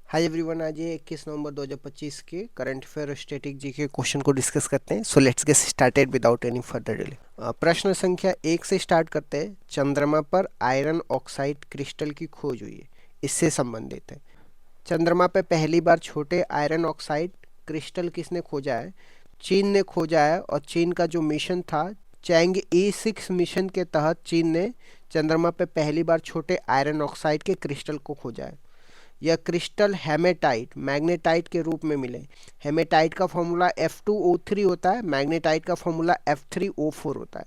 Hi everyone, आज ये 21 नवंबर 2025 के करंट अफेयर स्टैटिक जी के क्वेश्चन को डिस्कस करते हैं। So let's get started without any further delay. प्रश्न संख्या 1 से स्टार्ट करते हैं। चंद्रमा पर आयरन ऑक्साइड क्रिस्टल की खोज हुई है, इससे संबंधित है। चंद्रमा पर पहली बार छोटे आयरन ऑक्साइड क्रिस्टल किसने खोजा है? चीन ने खोजा है। और चीन का जो मिशन था, चैंग-E6 मिशन के तहत चीन ने चंद्रमा पर पहली बार छोटे आयरन ऑक्साइड के क्रिस्टल को खोजा है। यह क्रिस्टल हेमेटाइट मैग्नेटाइट के रूप में मिले। हेमेटाइट का फॉर्मूला F2O3 होता है, मैग्नेटाइट का फॉर्मूला F3O4 होता है।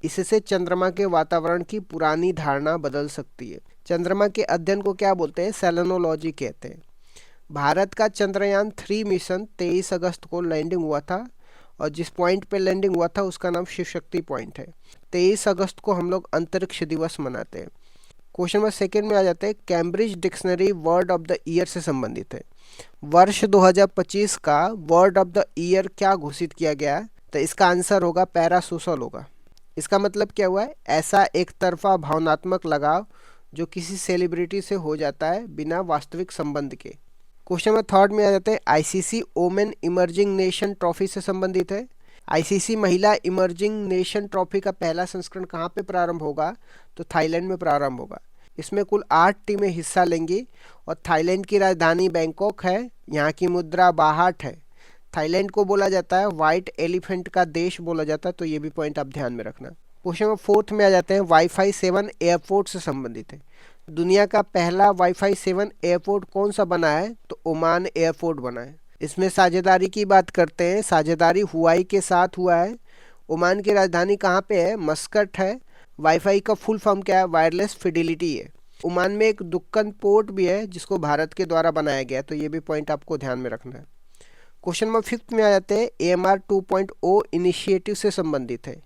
इससे चंद्रमा के वातावरण की पुरानी धारणा बदल सकती है। चंद्रमा के अध्ययन को क्या बोलते हैं? सेलेनोलॉजी कहते हैं। भारत का चंद्रयान 3 मिशन 23 अगस्त को लैंडिंग हुआ था, और जिस पॉइंट पे लैंडिंग हुआ था उसका नाम शिव शक्ति पॉइंट है। 23 अगस्त को हम लोग अंतरिक्ष दिवस मनाते हैं। क्वेश्चन नंबर सेकेंड में आ जाते हैं। Cambridge dictionary word of the year से संबंधित है। वर्ष 2025 का वर्ड ऑफ द ईयर क्या घोषित किया गया है? तो इसका आंसर होगा पैरासोशल होगा। इसका मतलब क्या हुआ है? ऐसा एक तरफा भावनात्मक लगाव जो किसी सेलिब्रिटी से हो जाता है बिना वास्तविक संबंध के। क्वेश्चन नंबर थर्ड में आ जाते हैं। ICC women emerging nation trophy से संबंधित है। आईसीसी महिला इमर्जिंग नेशन ट्रॉफी का पहला संस्करण कहाँ पे प्रारंभ होगा? तो थाईलैंड में प्रारंभ होगा। इसमें कुल 8 टीमें हिस्सा लेंगी, और थाईलैंड की राजधानी बैंकॉक है। यहाँ की मुद्रा बाहाट है। थाईलैंड को बोला जाता है व्हाइट एलिफेंट का देश बोला जाता है, तो ये भी पॉइंट आप ध्यान में रखना। क्वेश्चन नंबर फोर्थ में आ जाते हैं। वाईफाई 7 एयरपोर्ट से संबंधित है। दुनिया का पहला वाईफाई 7 एयरपोर्ट कौन सा बना है? तो ओमान एयरपोर्ट बना है। इसमें साझेदारी की बात करते हैं। साझेदारी हुआई के साथ हुआ है। ओमान की राजधानी कहाँ पे है? मस्कट है। वाईफाई का फुल फॉर्म क्या है? वायरलेस फिडिलिटी है। ओमान में एक दुक्कन पोर्ट भी है जिसको भारत के द्वारा बनाया गया है, तो ये भी पॉइंट आपको ध्यान में रखना है। क्वेश्चन नंबर फिफ्थ में आ जाते हैं। AMR 2.0 इनिशिएटिव से संबंधित है।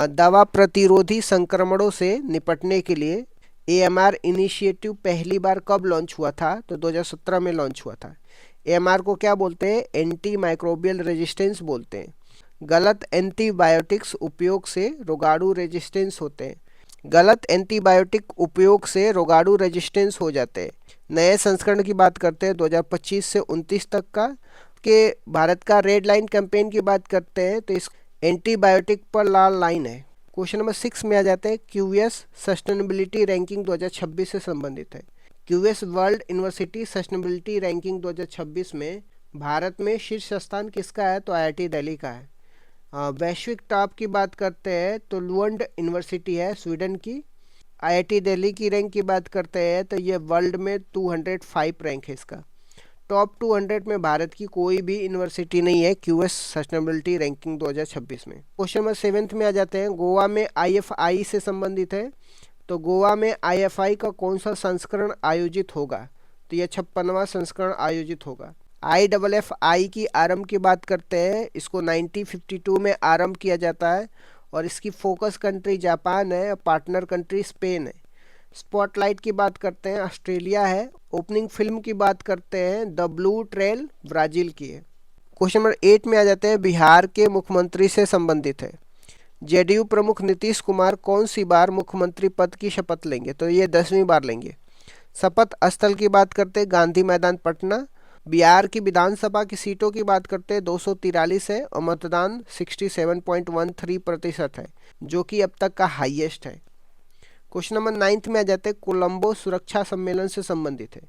दवा प्रतिरोधी संक्रमणों से निपटने के लिए AMR इनिशिएटिव पहली बार कब लॉन्च हुआ था? तो 2017 में लॉन्च हुआ था। AMR को क्या बोलते हैं? एंटी माइक्रोबियल रेजिस्टेंस बोलते हैं। गलत एंटीबायोटिक्स उपयोग से रोगाणु रेजिस्टेंस होते हैं। गलत एंटीबायोटिक उपयोग से रोगाणु रेजिस्टेंस हो जाते हैं। नए संस्करण की बात करते हैं 2025 से 29 तक का। के भारत का रेड लाइन कैंपेन की बात करते हैं, तो इस एंटीबायोटिक पर लाल लाइन है। क्वेश्चन नंबर 6 में आ जाते हैं। QS सस्टेनेबिलिटी रैंकिंग 2026 से संबंधित है। QS world university sustainability ranking 2026 में भारत में शीर्ष स्थान किसका है? तो IIT दिल्ली का है। वैश्विक टॉप की बात करते हैं तो लुअंड यूनिवर्सिटी है स्वीडन की। IIT दिल्ली की रैंक की बात करते हैं तो ये वर्ल्ड में 205 रैंक है इसका। टॉप 200 में भारत की कोई भी यूनिवर्सिटी नहीं है QS सस्टेनेबिलिटी रैंकिंग 2026 में। क्वेश्चन नंबर 7 में आ जाते हैं। गोवा में IFI से संबंधित है। तो गोवा में IFI का कौन सा संस्करण आयोजित होगा? तो यह 56वां संस्करण आयोजित होगा। IFFI की आरंभ की बात करते हैं। इसको 1952 में आरंभ किया जाता है, और इसकी फोकस कंट्री जापान है और पार्टनर कंट्री स्पेन है। स्पॉटलाइट की बात करते हैं, ऑस्ट्रेलिया है। ओपनिंग फिल्म की बात करते हैं, द ब्लू ट्रेल ब्राजील की है। क्वेश्चन नंबर 8 में आ जाते हैं। बिहार के मुख्यमंत्री से संबंधित है। JDU प्रमुख नीतीश कुमार कौन सी बार मुख्यमंत्री पद की शपथ लेंगे? तो ये 10वीं बार लेंगे। शपथ स्थल की बात करते हैं, गांधी मैदान पटना। बिहार की विधानसभा की सीटों की बात करते हैं, 243 है, और मतदान 67.13% है, जो कि अब तक का हाईएस्ट है। क्वेश्चन नंबर 9 में आ जाते हैं। कोलंबो सुरक्षा सम्मेलन से संबंधित है।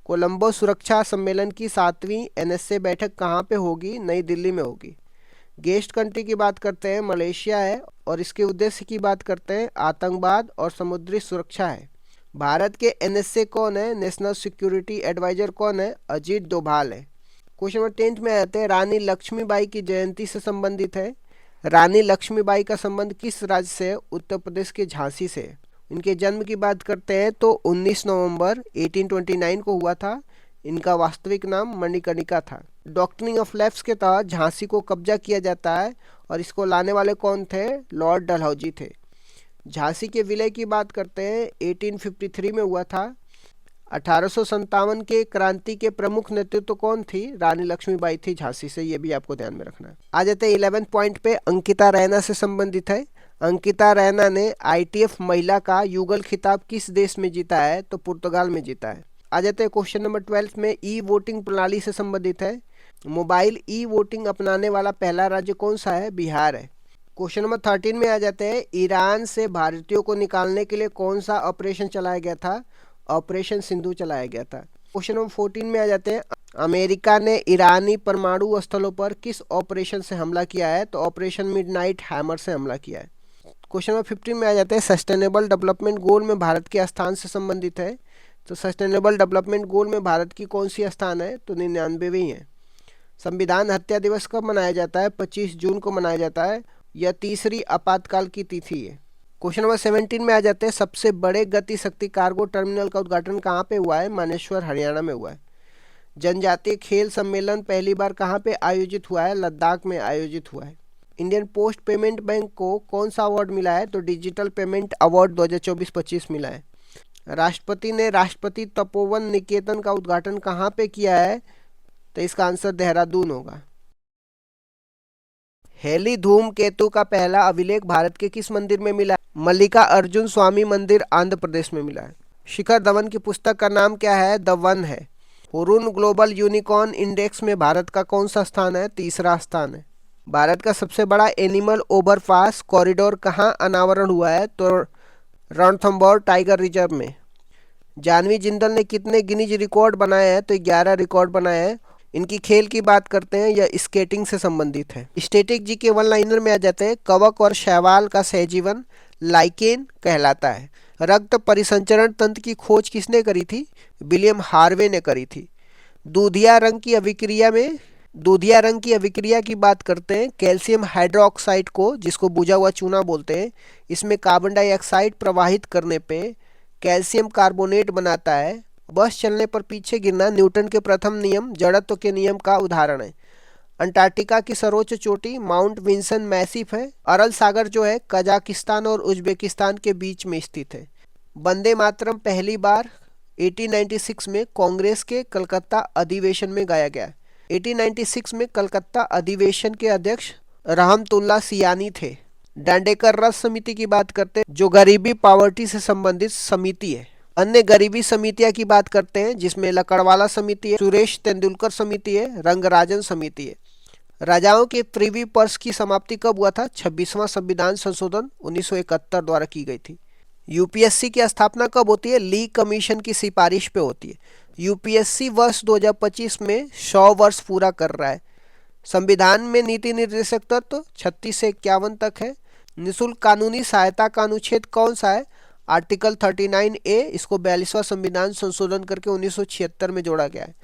कोलंबो सुरक्षा सम्मेलन की 7वीं NSA बैठक कहाँ पे होगी? नई दिल्ली में होगी। गेस्ट कंट्री की बात करते हैं, मलेशिया है, और इसके उद्देश्य की बात करते हैं, आतंकवाद और समुद्री सुरक्षा है। भारत के NSA कौन है? नेशनल सिक्योरिटी एडवाइजर कौन है? अजीत डोभाल है। क्वेश्चन नंबर 10 में आते हैं। रानी लक्ष्मीबाई की जयंती से संबंधित है। रानी लक्ष्मीबाई का संबंध किस राज्य से है? उत्तर प्रदेश के झांसी से है। इनके जन्म की बात करते हैं तो 19 नवंबर 1829 को हुआ था। इनका वास्तविक नाम मणिकर्णिका था। डॉक्ट्रिन ऑफ लैप्स के तहत झांसी को कब्जा किया जाता है, और इसको लाने वाले कौन थे? लॉर्ड डलहौजी थे। झांसी के विलय की बात करते हैं, 1853 में हुआ था। 1857 के क्रांति के प्रमुख नेतृत्व कौन थी? रानी लक्ष्मीबाई थी झांसी से, ये भी आपको ध्यान में रखना है। आ जाते हैं 11 पॉइंट पे। अंकिता रैना से संबंधित है। अंकिता रैना ने ITF महिला का युगल खिताब किस देश में जीता है? तो पुर्तगाल में जीता है। आ जाते हैं क्वेश्चन नंबर 12 में, ई वोटिंग प्रणाली से संबंधित है। मोबाइल ई वोटिंग अपनाने वाला पहला राज्य कौन सा है? बिहार है। क्वेश्चन नंबर 13 में आ जाते हैं, ईरान से भारतीयों को निकालने के लिए कौन सा ऑपरेशन चलाया गया था? ऑपरेशन सिंधु चलाया गया था। क्वेश्चन नंबर 14 में आ जाते हैं, अमेरिका ने ईरानी परमाणु स्थलों पर किस ऑपरेशन से हमला किया है? तो ऑपरेशन मिडनाइट हैमर से हमला किया है। क्वेश्चन नंबर 15 में आ जाते हैं, सस्टेनेबल डेवलपमेंट गोल में भारत के स्थान से संबंधित है। तो सस्टेनेबल डेवलपमेंट गोल में भारत की कौन सी स्थान है? तो 99वीं है। संविधान हत्या दिवस कब मनाया जाता है? 25 जून को मनाया जाता है। यह तीसरी आपातकाल की तिथि है। क्वेश्चन नंबर 17 में आ जाते हैं, सबसे बड़े गति शक्ति कार्गो टर्मिनल का उद्घाटन कहाँ पे हुआ है? मानेश्वर, हरियाणा में हुआ है। जनजातीय खेल सम्मेलन पहली बार कहाँ पे आयोजित हुआ है? लद्दाख में आयोजित हुआ है। इंडियन पोस्ट पेमेंट बैंक को कौन सा अवार्ड मिला है? तो डिजिटल पेमेंट अवार्ड 2024-25 मिला है। राष्ट्रपति ने राष्ट्रपति तपोवन निकेतन का उद्घाटन कहाँ पे किया है? तो इसका आंसर देहरादून होगा। हेली धूमकेतु का पहला अभिलेख भारत के किस मंदिर में मिला है? मल्लिका अर्जुन स्वामी मंदिर, आंध्र प्रदेश में मिला है। शिखर धवन की पुस्तक का नाम क्या है? द वन है। हुरुन ग्लोबल यूनिकॉर्न इंडेक्स में भारत का कौन सा स्थान है? तीसरा स्थान है। भारत का सबसे बड़ा एनिमल ओवरपास कॉरिडोर कहाँ अनावरण हुआ है? तो रणथंभौर टाइगर रिजर्व में। जानवी जिंदल ने कितने गिनीज रिकॉर्ड बनाए हैं? तो 11 रिकॉर्ड बनाए हैं। इनकी खेल की बात करते हैं, यह स्केटिंग से संबंधित है। स्टैटिक जी के वन लाइनर में आ जाते हैं, कवक और शैवाल का सहजीवन लाइकेन कहलाता है। रक्त परिसंचरण तंत्र की खोज किसने करी थी? विलियम हार्वे ने करी थी। दूधिया रंग की अभिक्रिया की बात करते हैं, कैल्शियम हाइड्रोक्साइड को, जिसको बुझा हुआ चूना बोलते हैं, इसमें कार्बन डाइऑक्साइड प्रवाहित करने पे कैल्शियम कार्बोनेट बनाता है। बस चलने पर पीछे गिरना न्यूटन के प्रथम नियम, जड़त्व के नियम का उदाहरण है। अंटार्कटिका की सर्वोच्च चोटी माउंट विंसन मैसिफ है। अरल सागर जो है कजाकिस्तान और उज्बेकिस्तान के बीच में स्थित है। वंदे मातरम पहली बार 1896 में कांग्रेस के कलकत्ता अधिवेशन में गाया गया। 1896 में कलकत्ता अधिवेशन के अध्यक्ष रहमतुल्ला सियानी थे। डांडेकर रस समिति की बात करते हैं, जो गरीबी पावर्टी से संबंधित समिति है। अन्य गरीबी समितियां की बात करते हैं, जिसमें लकड़वाला समिति है, सुरेश तेंदुलकर समिति है, रंगराजन समिति है। राजाओं के प्रिवी पर्स की समाप्ति कब हुआ था? 26वां संविधान संशोधन 1971 द्वारा की गई थी। यूपीएससी की स्थापना कब होती है? ली कमीशन की सिफारिश पे होती है। यूपीएससी वर्ष 2025 में 100 वर्ष पूरा कर रहा है। संविधान में नीति निर्देशक तत्व 36 से 51 तक है। निःशुल्क कानूनी सहायता का अनुच्छेद कौन सा है? Article 39A। इसको 42वां संविधान संशोधन करके 1976 में जोड़ा गया है।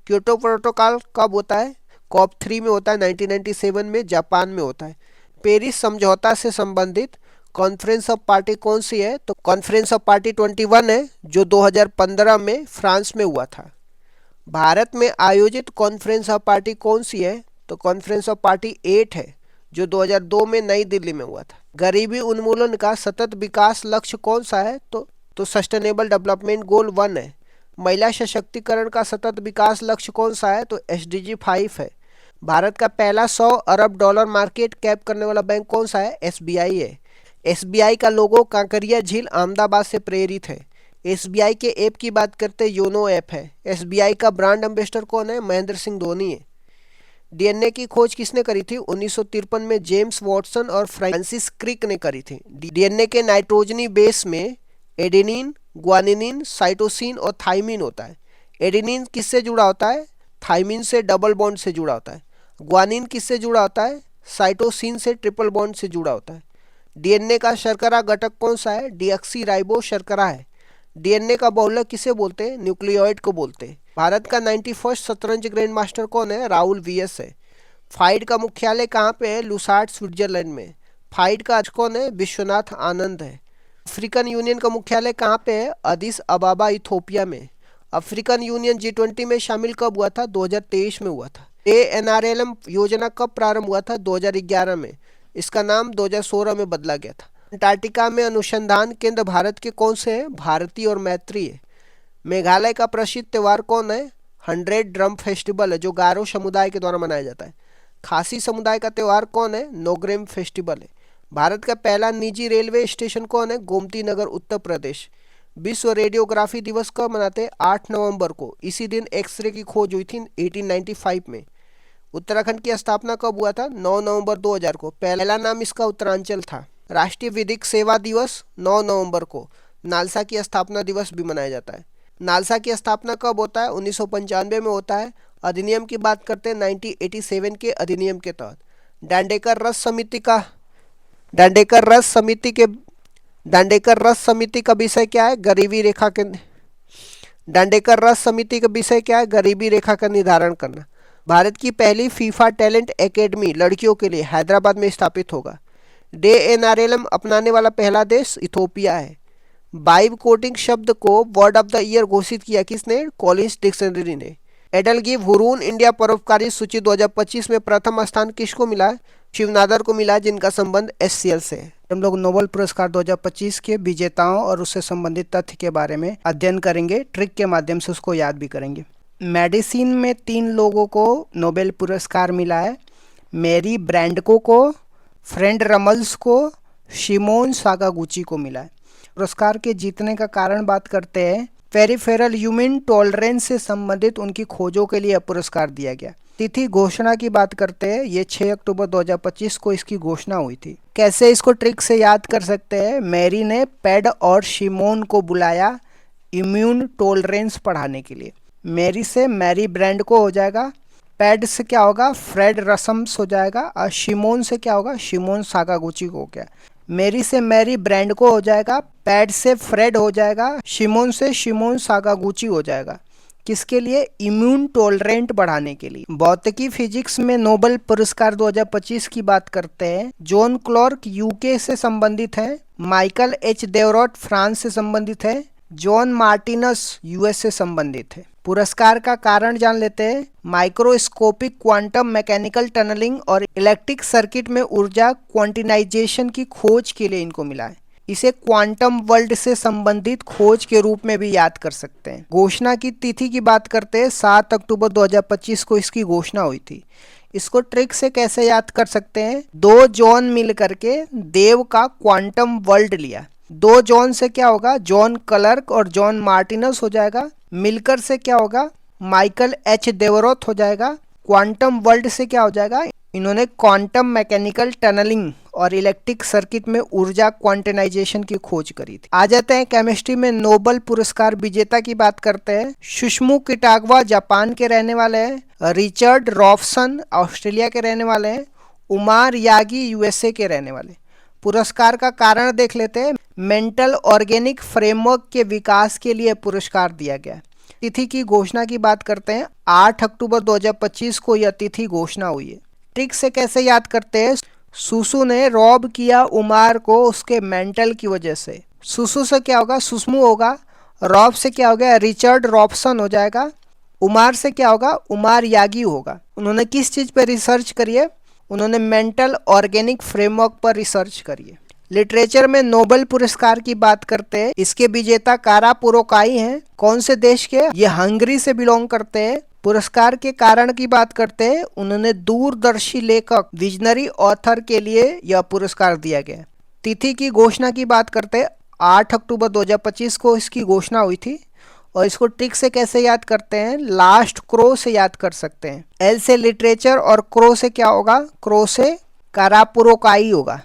क्योटो प्रोटोकॉल कब होता है? कॉप 3 में होता है, 1997 में जापान में होता है। पेरिस समझौता से संबंधित कॉन्फ्रेंस ऑफ पार्टी कौन सी है? तो कॉन्फ्रेंस ऑफ पार्टी 21 है, जो 2015 में फ्रांस में हुआ था। भारत में आयोजित कॉन्फ्रेंस ऑफ पार्टी कौन सी है? तो कॉन्फ्रेंस ऑफ पार्टी 8 है, जो 2002 में नई दिल्ली में हुआ था। गरीबी उन्मूलन का सतत विकास लक्ष्य कौन सा है? तो सस्टेनेबल डेवलपमेंट गोल 1 है। महिला सशक्तिकरण का सतत विकास लक्ष्य कौन सा है? तो SDG 5 है। भारत का पहला $100 अरब मार्केट कैप करने वाला बैंक कौन सा है? SBI है। SBI का लोगो कांकरिया झील अहमदाबाद से प्रेरित है। SBI के ऐप की बात करते योनो ऐप है। SBI का ब्रांड एम्बेसडर कौन है? महेंद्र सिंह धोनी है। डीएनए की खोज किसने करी थी? 1953 में जेम्स वॉटसन और फ्रांसिस क्रिक ने करी थी। डीएनए के नाइट्रोजनी बेस में एडेनिन, ग्वानिनिन, साइटोसिन और थाइमिन होता है। एडेनिन किससे जुड़ा होता है? थाइमिन से डबल बॉन्ड से जुड़ा होता है। ग्वानिन किससे जुड़ा होता है? साइटोसिन से ट्रिपल बॉन्ड से जुड़ा होता है। डीएनए का शर्करा घटक कौन सा है? डीऑक्सी शर्करा है। डीएनए का बहुलक किसे बोलते हैं? न्यूक्लियोइड को बोलते हैं। भारत का 91st शतरंज ग्रैंड मास्टर कौन है? राहुल VS है। फाइड का मुख्यालय कहाँ पे है? लुसार्ट, स्विट्जरलैंड में। फाइड का अध्यक्ष कौन है? विश्वनाथ आनंद है। अफ्रीकन यूनियन का मुख्यालय कहाँ पे है? अदिस अबाबा, इथोपिया में। अफ्रीकन यूनियन G20 में शामिल कब हुआ था? 2023 में हुआ था। ANRLM योजना कब प्रारंभ हुआ था? 2011 में। इसका नाम 2016 में बदला गया था। अंटार्कटिका में अनुसंधान केंद्र भारत के कौन से हैं? भारती और मैत्री है। मेघालय का प्रसिद्ध त्यौहार कौन है? 100 ड्रम फेस्टिवल है, जो गारो समुदाय के द्वारा मनाया जाता है। खासी समुदाय का त्यौहार कौन है? नोग्रेम फेस्टिवल है। भारत का पहला निजी रेलवे स्टेशन कौन है? गोमती नगर, उत्तर प्रदेश। विश्व रेडियोग्राफी दिवस कब मनाते हैं? 8 नवंबर को। इसी दिन एक्सरे की खोज हुई थी 1895 में। उत्तराखंड की स्थापना कब हुआ था? 9 नवंबर 2000 को। पहला नाम इसका उत्तरांचल था। राष्ट्रीय विधिक सेवा दिवस 9 नवंबर को। नालसा की स्थापना दिवस भी मनाया जाता है। नालसा की स्थापना कब होता है? 1995 में होता है। अधिनियम की बात करते हैं 1987 के अधिनियम के तहत। दांडेकर रस समिति का दांडेकर रस समिति के दांडेकर रस समिति का विषय क्या है? गरीबी रेखा के दांडेकर रस समिति का विषय क्या है? गरीबी रेखा का निर्धारण करना। भारत की पहली फीफा टैलेंट एकेडमी लड़कियों के लिए हैदराबाद में स्थापित होगा। DNRLM अपनाने वाला पहला देश इथोपिया है। बाइब कोटिंग शब्द को वर्ड ऑफ द ईयर घोषित किया किसने? कॉलिंस डिक्शनरी ने। एडल गिव हुरून इंडिया परोपकारी सूची 2025 में प्रथम स्थान किसको मिला? शिवनादर को मिला, जिनका संबंध SCL से है। हम लोग नोबेल पुरस्कार 2025 के विजेताओं और उससे संबंधित तथ्य के बारे में अध्ययन करेंगे। ट्रिक के माध्यम से उसको याद भी करेंगे। मेडिसिन में 3 लोगों को नोबेल पुरस्कार मिला है। मेरी ब्रैंडको को, फ्रेंड रमल्स को, शिमोन साकागुची को मिला है। पुरस्कार के जीतने का कारण बात करते हैं। पेरिफेरल ह्यूमन टॉलरेंस से संबंधित उनकी खोजों के लिए पुरस्कार दिया गया। तिथि घोषणा की बात करते हैं। ये 6 अक्टूबर 2025 को इसकी घोषणा हुई थी। कैसे इसको ट्रिक से याद कर सकते हैं? मैरी ने पैड और शिमोन को बुलाया इम्यून टॉलरेंस पढ़ाने के लिए। मैरी से मैरी ब्रांड को हो जाएगा। पैड से क्या होगा? फ्रेड रसम्स हो जाएगा। और शिमोन से क्या होगा? शिमोन साकागुची को हो गया। मैरी से मैरी ब्रांड को हो जाएगा। पैड से फ्रेड हो जाएगा। शिमोन से शिमोन साकागुची हो जाएगा। किसके लिए? इम्यून टॉलरेंट बढ़ाने के लिए। भौतिकी फिजिक्स में नोबेल पुरस्कार 2025 की बात करते हैं। जॉन क्लार्क यूके से संबंधित है। माइकल एच देवरॉट फ्रांस से संबंधित है। जॉन मार्टिनस यूएस से संबंधित है। पुरस्कार का कारण जान लेते हैं। माइक्रोस्कोपिक क्वांटम मैकेनिकल टनलिंग और इलेक्ट्रिक सर्किट में ऊर्जा क्वांटिनाइजेशन की खोज के लिए इनको मिला है। इसे क्वांटम वर्ल्ड से संबंधित खोज के रूप में भी याद कर सकते हैं। घोषणा की तिथि की बात करते हैं। 7 अक्टूबर 2025 को इसकी घोषणा हुई थी। इसको ट्रिक से कैसे याद कर सकते हैं? 2 जॉन मिल करके देव का क्वांटम वर्ल्ड लिया। 2 जॉन से क्या होगा? जॉन क्लर्क और जॉन मार्टिनस हो जाएगा। मिलकर से क्या होगा? माइकल एच देवरोथ हो जाएगा। क्वांटम वर्ल्ड से क्या हो जाएगा? इन्होंने क्वांटम मैकेनिकल टनलिंग और इलेक्ट्रिक सर्किट में ऊर्जा क्वांटिनाइजेशन की खोज करी थी। आ जाते हैं केमिस्ट्री में नोबेल पुरस्कार विजेता की बात करते हैं। सुषमु किटागवा जापान के रहने वाले हैं। रिचर्ड रॉफसन ऑस्ट्रेलिया के रहने वाले हैं। उमार यागी USA के रहने वाले। पुरस्कार का कारण देख लेते हैं। मेंटल ऑर्गेनिक फ्रेमवर्क के विकास के लिए पुरस्कार दिया गया। तिथि की घोषणा की बात करते हैं। 8 अक्टूबर 2025 को यह तिथि घोषणा हुई है। ट्रिक से कैसे याद करते हैं? सुसु ने रॉब किया उमार को उसके मेंटल की वजह से। सुसु से क्या होगा? सुषमु होगा। रॉब से क्या हो गया? रिचर्ड रॉबसन हो जाएगा। उमार से क्या होगा? उमार यागी होगा। उन्होंने किस चीज पर रिसर्च करी है? उन्होंने मेंटल ऑर्गेनिक फ्रेमवर्क पर रिसर्च करी है। लिटरेचर में नोबेल पुरस्कार की बात करते हैं। इसके विजेता कारा पुरोकाई हैं। कौन से देश के? ये हंगरी से बिलोंग करते हैं। पुरस्कार के कारण की बात करते हैं। उन्होंने दूरदर्शी लेखक विजनरी ऑथर के लिए यह पुरस्कार दिया गया। तिथि की घोषणा की बात करते हैं। 8 अक्टूबर 2025 को इसकी घोषणा हुई थी। और इसको ट्रिक से कैसे याद करते हैं? लास्ट क्रो से याद कर सकते हैं। एल से लिटरेचर और क्रो से क्या होगा? क्रो से कारापुरोकाई होगा।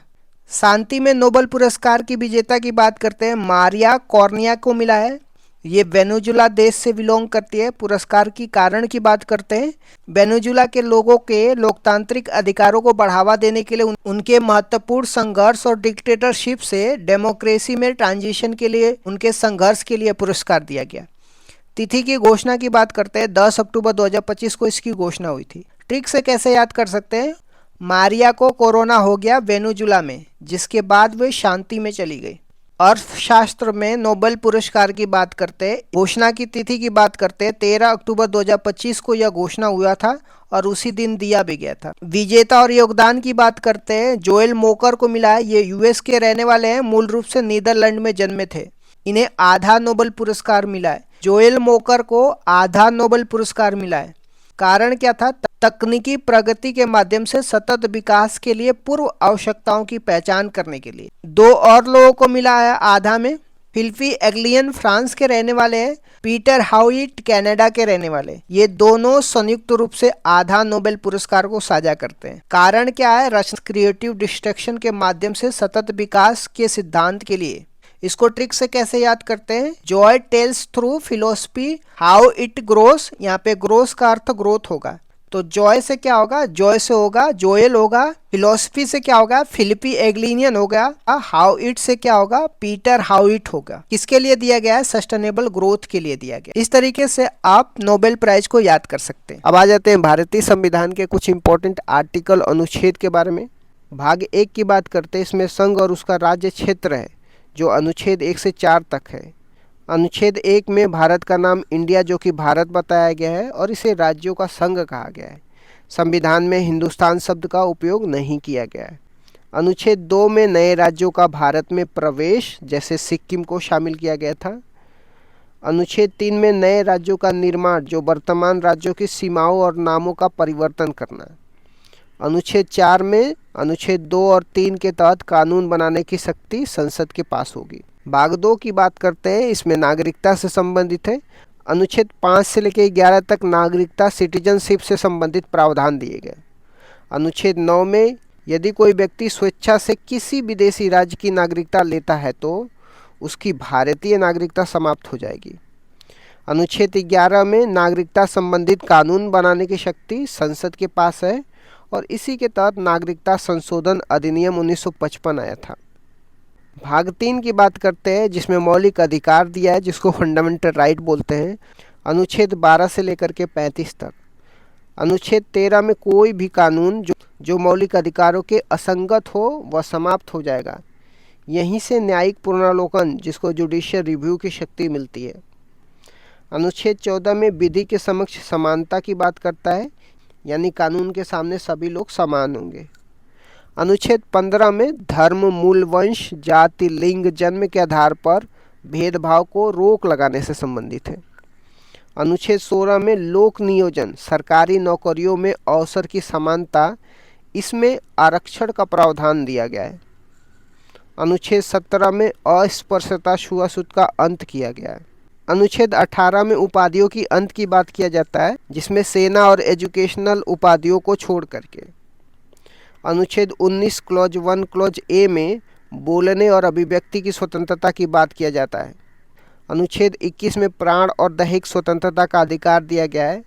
शांति में नोबेल पुरस्कार की विजेता की बात करते हैं। मारिया कॉर्निया को मिला है। ये वेनेजुला देश से बिलोंग करती है। पुरस्कार की कारण की बात करते हैं। वेनेजुला के लोगों के लोकतांत्रिक अधिकारों को बढ़ावा देने के लिए उनके महत्वपूर्ण संघर्ष और डिक्टेटरशिप से डेमोक्रेसी में ट्रांजिशन के लिए उनके संघर्ष के लिए पुरस्कार दिया गया। तिथि की घोषणा की बात करते हैं। 10 अक्टूबर 2025 को इसकी घोषणा हुई थी। ट्रिक से कैसे याद कर सकते हैं? मारिया को कोरोना हो गया वेनेजुला में, जिसके बाद वे शांति में चली गई। अर्थशास्त्र में नोबेल पुरस्कार की बात करते हैं। घोषणा की तिथि की बात करते हैं। 13 अक्टूबर 2025 को यह घोषणा हुआ था और उसी दिन दिया भी गया था। विजेता और योगदान की बात करते हैं। जोएल मोकर को मिला है। ये US के रहने वाले हैं। मूल रूप से नीदरलैंड में जन्मे थे। इन्हें आधा नोबेल पुरस्कार मिला है। जोएल मोकर को आधा नोबेल पुरस्कार मिला है। कारण क्या था? तकनीकी प्रगति के माध्यम से सतत विकास के लिए पूर्व आवश्यकताओं की पहचान करने के लिए। 2 और लोगों को मिला है आधा में। फिलिपी एग्लियन फ्रांस के रहने वाले हैं, पीटर हाउइट कनाडा के रहने वाले। ये दोनों संयुक्त रूप से आधा नोबेल पुरस्कार को साझा करते हैं। कारण क्या है? रचना क्रिएटिव डिस्ट्रक्शन के माध्यम से सतत विकास के सिद्धांत के लिए। इसको ट्रिक से कैसे याद करते हैं? Joy tells through philosophy how it grows. यहाँ पे ग्रोस का अर्थ ग्रोथ होगा, तो जॉय से क्या होगा? जॉय से होगा जोएल होगा। फिलोसफी से क्या होगा? फिलिपी एग्लिनियन होगा। हाउ इट से क्या होगा? पीटर हाउ इट होगा। किसके लिए दिया गया है? सस्टेनेबल ग्रोथ के लिए दिया गया। इस तरीके से आप नोबेल प्राइज को याद कर सकते हैं। अब आ जाते हैं भारतीय संविधान के कुछ इंपॉर्टेंट आर्टिकल, अनुच्छेद के बारे में। भाग 1 की बात करते हैं, इसमें संघ और उसका राज्य क्षेत्र है, जो अनुच्छेद 1 से 4 तक है। अनुच्छेद 1 में भारत का नाम इंडिया, जो कि भारत बताया गया है, और इसे राज्यों का संघ कहा गया है। संविधान में हिंदुस्तान शब्द का उपयोग नहीं किया गया है। अनुच्छेद 2 में नए राज्यों का भारत में प्रवेश, जैसे सिक्किम को शामिल किया गया था। अनुच्छेद 3 में नए राज्यों का निर्माण, जो वर्तमान राज्यों की सीमाओं और नामों का परिवर्तन करना। अनुच्छेद 4 में अनुच्छेद 2 और 3 के तहत कानून बनाने की शक्ति संसद के पास होगी। भाग 2 की बात करते हैं, इसमें नागरिकता से संबंधित है। अनुच्छेद 5 से लेकर 11 तक नागरिकता सिटीजनशिप से संबंधित प्रावधान दिए गए। अनुच्छेद 9 में यदि कोई व्यक्ति स्वेच्छा से किसी विदेशी राज्य की नागरिकता लेता है तो उसकी भारतीय नागरिकता समाप्त हो जाएगी। अनुच्छेद 11 में नागरिकता संबंधित कानून बनाने की शक्ति संसद के पास है, और इसी के तहत नागरिकता संशोधन अधिनियम 1955 आया था। भाग 3 की बात करते हैं, जिसमें मौलिक अधिकार दिया है, जिसको फंडामेंटल राइट बोलते हैं। अनुच्छेद 12 से लेकर के 35 तक। अनुच्छेद 13 में कोई भी कानून जो मौलिक अधिकारों के असंगत हो वह समाप्त हो जाएगा। यहीं से न्यायिक पुनरावलोकन, जिसको जुडिशियल रिव्यू की शक्ति मिलती है। अनुच्छेद 14 में विधि के समक्ष समानता की बात करता है, यानी कानून के सामने सभी लोग समान होंगे। अनुच्छेद 15 में धर्म, मूल, वंश, जाति, लिंग, जन्म के आधार पर भेदभाव को रोक लगाने से संबंधित है। अनुच्छेद 16 में लोक नियोजन, सरकारी नौकरियों में अवसर की समानता, इसमें आरक्षण का प्रावधान दिया गया है। अनुच्छेद 17 में अस्पृश्यता, छुआछूत का अंत किया गया है। अनुच्छेद 18 में उपाधियों की अंत की बात किया जाता है, जिसमें सेना और एजुकेशनल उपाधियों को छोड़ करके। अनुच्छेद 19 क्लॉज 1 क्लॉज ए में बोलने और अभिव्यक्ति की स्वतंत्रता की बात किया जाता है। अनुच्छेद 21 में प्राण और दैहिक स्वतंत्रता का अधिकार दिया गया है।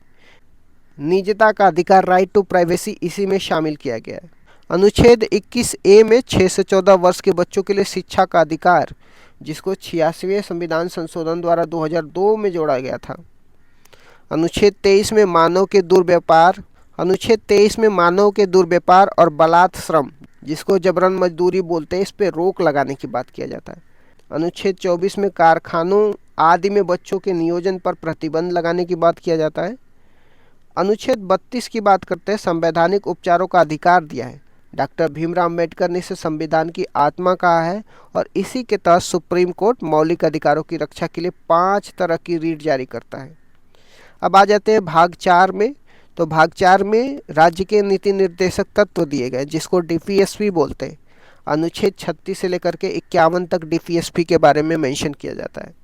निजता का अधिकार, राइट टू प्राइवेसी, इसी में शामिल किया गया है। अनुच्छेद 21 ए में 6 से 14 वर्ष के बच्चों के लिए शिक्षा का अधिकार, जिसको 86वें संविधान संशोधन द्वारा 2002 में जोड़ा गया था। अनुच्छेद 23 में मानव के दुर्व्यापार, अनुच्छेद 23 में मानव के दुर्व्यापार और बलात् श्रम, जिसको जबरन मजदूरी बोलते हैं, इस पर रोक लगाने की बात किया जाता है। अनुच्छेद 24 में कारखानों आदि में बच्चों के नियोजन पर प्रतिबंध लगाने की बात किया जाता है। अनुच्छेद 32 की बात करते हैं, संवैधानिक उपचारों का अधिकार दिया है। डॉक्टर भीमराव अम्बेडकर ने इसे संविधान की आत्मा कहा है, और इसी के तहत सुप्रीम कोर्ट मौलिक अधिकारों की रक्षा के लिए 5 तरह की रीट जारी करता है। अब आ जाते हैं भाग 4 में। तो भाग 4 में राज्य के नीति निर्देशक तत्व दिए गए, जिसको डीपीएसपी बोलते हैं। अनुच्छेद 36 से लेकर के 51 तक डीपीएसपी के बारे में मेंशन किया जाता है।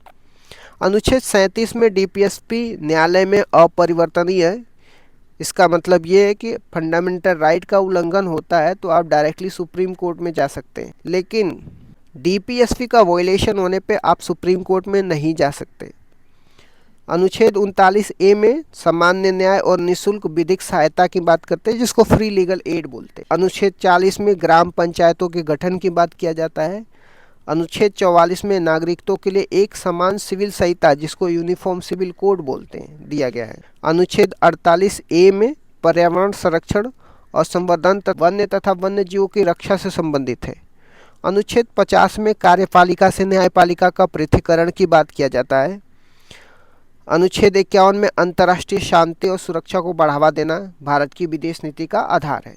अनुच्छेद 37 में डीपीएसपी न्यायालय में अपरिवर्तनीय है। इसका मतलब ये है कि फंडामेंटल राइट का उल्लंघन होता है तो आप डायरेक्टली सुप्रीम कोर्ट में जा सकते हैं, लेकिन डीपीएसपी का वायलेशन होने पे आप सुप्रीम कोर्ट में नहीं जा सकते। अनुच्छेद 39 ए में सामान्य न्याय और निःशुल्क विधिक सहायता की बात करते हैं, जिसको फ्री लीगल एड बोलते हैं। अनुच्छेद 40 में ग्राम पंचायतों के गठन की बात किया जाता है। अनुच्छेद 44 में नागरिकों के लिए एक समान सिविल संहिता, जिसको यूनिफॉर्म सिविल कोड बोलते हैं, दिया गया है। अनुच्छेद 48 ए में पर्यावरण संरक्षण और संवर्धन वन्य तथा वन्य जीवों की रक्षा से संबंधित है। अनुच्छेद 50 में कार्यपालिका से न्यायपालिका का पृथक्करण की बात किया जाता है। अनुच्छेद 51 में अंतर्राष्ट्रीय शांति और सुरक्षा को बढ़ावा देना भारत की विदेश नीति का आधार है।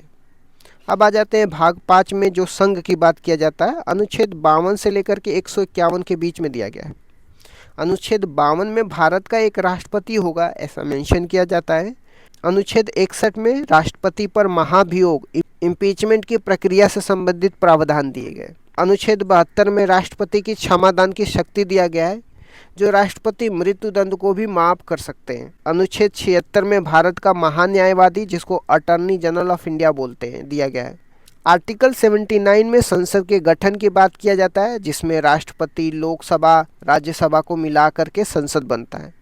अब आ जाते हैं भाग 5 में, जो संघ की बात किया जाता है। अनुच्छेद 52 से लेकर के 151 के बीच में दिया गया है। अनुच्छेद 52 में भारत का एक राष्ट्रपति होगा, ऐसा मेंशन किया जाता है। अनुच्छेद 61 में राष्ट्रपति पर महाभियोग, इम्पीचमेंट की प्रक्रिया से संबंधित प्रावधान दिए गए। अनुच्छेद 72 में राष्ट्रपति की क्षमादान की शक्ति दिया गया है, जो राष्ट्रपति मृत्युदंड को भी माफ कर सकते हैं। अनुच्छेद 76 में भारत का महान्यायवादी, जिसको अटॉर्नी जनरल ऑफ इंडिया बोलते हैं, दिया गया है। आर्टिकल 79 में संसद के गठन की बात किया जाता है, जिसमें राष्ट्रपति, लोकसभा, राज्यसभा को मिला करके संसद बनता है।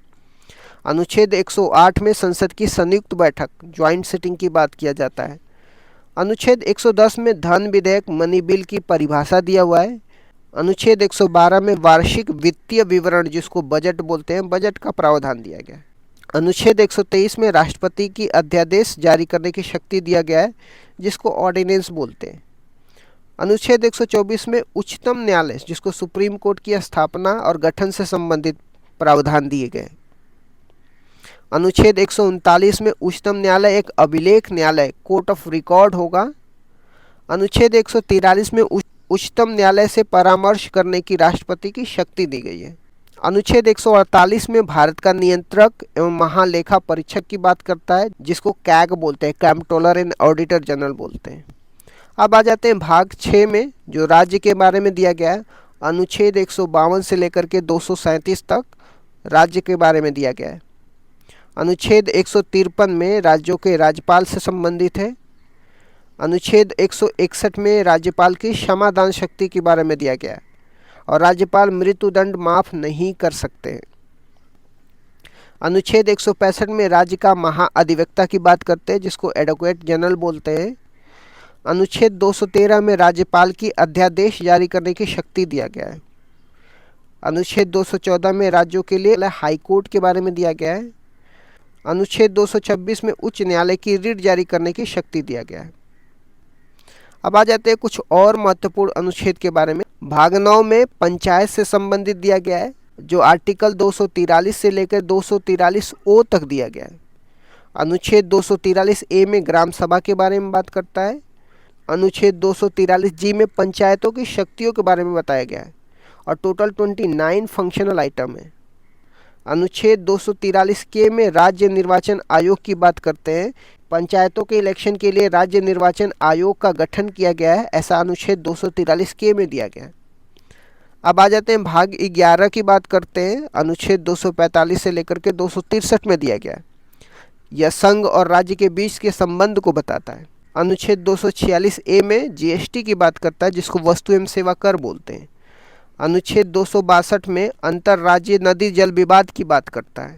अनुच्छेद 108 में संसद की संयुक्त बैठक, ज्वाइंट सिटिंग की बात किया जाता है। अनुच्छेद 110 में धन विधेयक, मनी बिल की परिभाषा दिया हुआ है। अनुच्छेद 112 में वार्षिक वित्तीय विवरण, जिसको बजट बोलते हैं, बजट का प्रावधान दिया गया है। अनुच्छेद 123 में राष्ट्रपति की अध्यादेश जारी करने की शक्ति दिया गया है, जिसको ऑर्डिनेंस बोलते हैं। अनुच्छेद 124 में उच्चतम न्यायालय, जिसको सुप्रीम कोर्ट की स्थापना और गठन से संबंधित प्रावधान दिए गए। अनुच्छेद 139 में उच्चतम न्यायालय एक अभिलेख न्यायालय, कोर्ट ऑफ रिकॉर्ड होगा। अनुच्छेद 143 में उच्चतम न्यायालय से परामर्श करने की राष्ट्रपति की शक्ति दी गई है। अनुच्छेद 148 में भारत का नियंत्रक एवं महालेखा परीक्षक की बात करता है, जिसको कैग बोलते हैं, कंट्रोलर एंड ऑडिटर जनरल बोलते हैं। अब आ जाते हैं भाग 6 में, जो राज्य के बारे में दिया गया है। अनुच्छेद 152 से लेकर के 237 तक राज्य के बारे में दिया गया है। अनुच्छेद 153 में राज्यों के राज्यपाल से संबंधित है। अनुच्छेद 161 में राज्यपाल की क्षमादान शक्ति के बारे में दिया गया है और राज्यपाल मृत्युदंड माफ नहीं कर सकते हैं। अनुच्छेद 165 में राज्य का महाअधिवक्ता की बात करते हैं, जिसको एडवोकेट जनरल बोलते हैं। अनुच्छेद 213 में राज्यपाल की अध्यादेश जारी करने की शक्ति दिया गया है। अनुच्छेद 214 में राज्यों के लिए हाई कोर्ट के बारे में दिया गया है। अनुच्छेद 226 में उच्च न्यायालय की रिट जारी करने की शक्ति दिया गया है। अब आ जाते हैं कुछ और महत्वपूर्ण अनुच्छेद के बारे में। भाग 9 में पंचायत से संबंधित दिया गया है, जो आर्टिकल 243 से लेकर 243 ओ तक दिया गया है। अनुच्छेद 243 ए में ग्राम सभा के बारे में बात करता है। अनुच्छेद 243 जी में पंचायतों की शक्तियों के बारे में बताया गया है और टोटल 29 फंक्शनल आइटम है। अनुच्छेद 243 के में राज्य निर्वाचन आयोग की बात करते हैं। पंचायतों के इलेक्शन के लिए राज्य निर्वाचन आयोग का गठन किया गया है, ऐसा अनुच्छेद 243 के में दिया गया है। अब आ जाते हैं भाग 11 की बात करते हैं। अनुच्छेद 245 से लेकर के 263 में दिया गया है। यह संघ और राज्य के बीच के संबंध को बताता है। अनुच्छेद 246 ए में जीएसटी की बात करता है, जिसको वस्तु एवं सेवा कर बोलते हैं। अनुच्छेद 262 में अंतर्राज्यीय नदी जल विवाद की बात करता है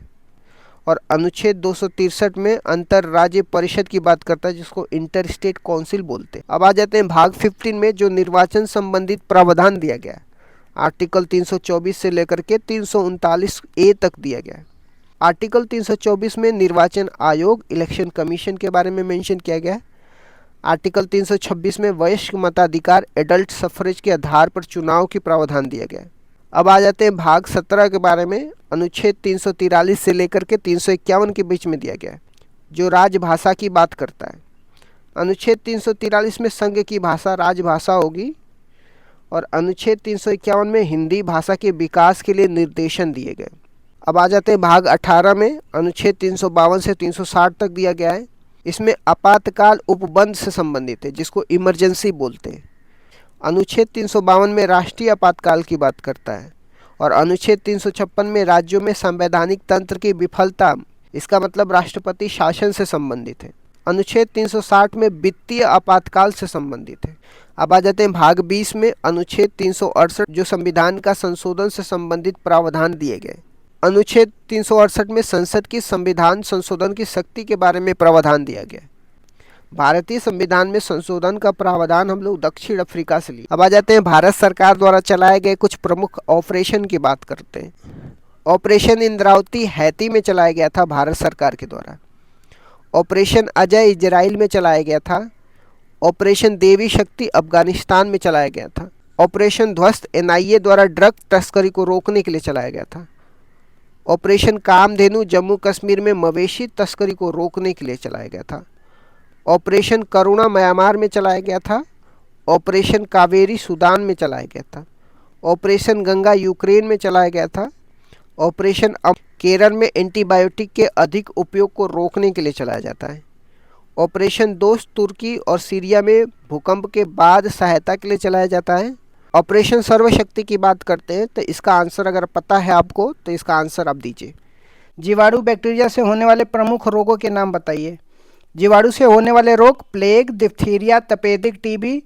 और अनुच्छेद 263 में अंतर्राज्यीय परिषद की बात करता है, जिसको इंटर स्टेट काउंसिल बोलते हैं। अब आ जाते हैं भाग 15 में, जो निर्वाचन संबंधित प्रावधान दिया गया है। आर्टिकल 324 से लेकर के 339 ए तक दिया गया है। आर्टिकल 324 में निर्वाचन आयोग, इलेक्शन कमीशन के बारे में मेंशन किया गया है। आर्टिकल 326 में वयस्क मताधिकार, एडल्ट सफरेज के आधार पर चुनाव की प्रावधान दिया गया है। अब आ जाते हैं भाग 17 के बारे में। अनुच्छेद 343 से लेकर के 351 के बीच में दिया गया है, जो राजभाषा की बात करता है। अनुच्छेद 343 में संघ की भाषा राजभाषा होगी और अनुच्छेद 351 में हिंदी भाषा के विकास के लिए निर्देशन दिए गए। अब आ जाते हैं भाग 18 में। अनुच्छेद 352 से 360 तक दिया गया है। इसमें आपातकाल उपबंध से संबंधित है, जिसको इमरजेंसी बोलते हैं। अनुच्छेद 352 में राष्ट्रीय आपातकाल की बात करता है और अनुच्छेद 356 में राज्यों में संवैधानिक तंत्र की विफलता, इसका मतलब राष्ट्रपति शासन से संबंधित है। अनुच्छेद 360 में वित्तीय आपातकाल से संबंधित है। अब आ जाते हैं भाग 20 में। अनुच्छेद 368, जो संविधान का संशोधन से संबंधित प्रावधान दिए गए। अनुच्छेद 368 में संसद की संविधान संशोधन की शक्ति के बारे में प्रावधान दिया गया। भारतीय संविधान में संशोधन का प्रावधान हम लोग दक्षिण अफ्रीका से लिए। अब आ जाते हैं भारत सरकार द्वारा चलाए गए कुछ प्रमुख ऑपरेशन की बात करते हैं। ऑपरेशन इंद्रावती हैती में चलाया गया था भारत सरकार के द्वारा। ऑपरेशन अजय इजराइल में चलाया गया था। ऑपरेशन देवी शक्ति अफगानिस्तान में चलाया गया था। ऑपरेशन ध्वस्त एनआईए द्वारा ड्रग तस्करी को रोकने के लिए चलाया गया था। ऑपरेशन कामधेनु जम्मू कश्मीर में मवेशी तस्करी को रोकने के लिए चलाया गया था। ऑपरेशन करुणा म्यांमार में चलाया गया था। ऑपरेशन कावेरी सूडान में चलाया गया था। ऑपरेशन गंगा यूक्रेन में चलाया गया था। ऑपरेशन केरल में एंटीबायोटिक के अधिक उपयोग को रोकने के लिए चलाया जाता है। ऑपरेशन दोस्त तुर्की और सीरिया में भूकंप के बाद सहायता के लिए चलाया जाता है। ऑपरेशन सर्वशक्ति की बात करते हैं तो इसका आंसर अगर पता है आपको तो इसका आंसर आप दीजिए। जीवाणु बैक्टीरिया से होने वाले प्रमुख रोगों के नाम बताइए। जीवाणु से होने वाले रोग प्लेग, डिप्थीरिया, तपेदिक टीबी,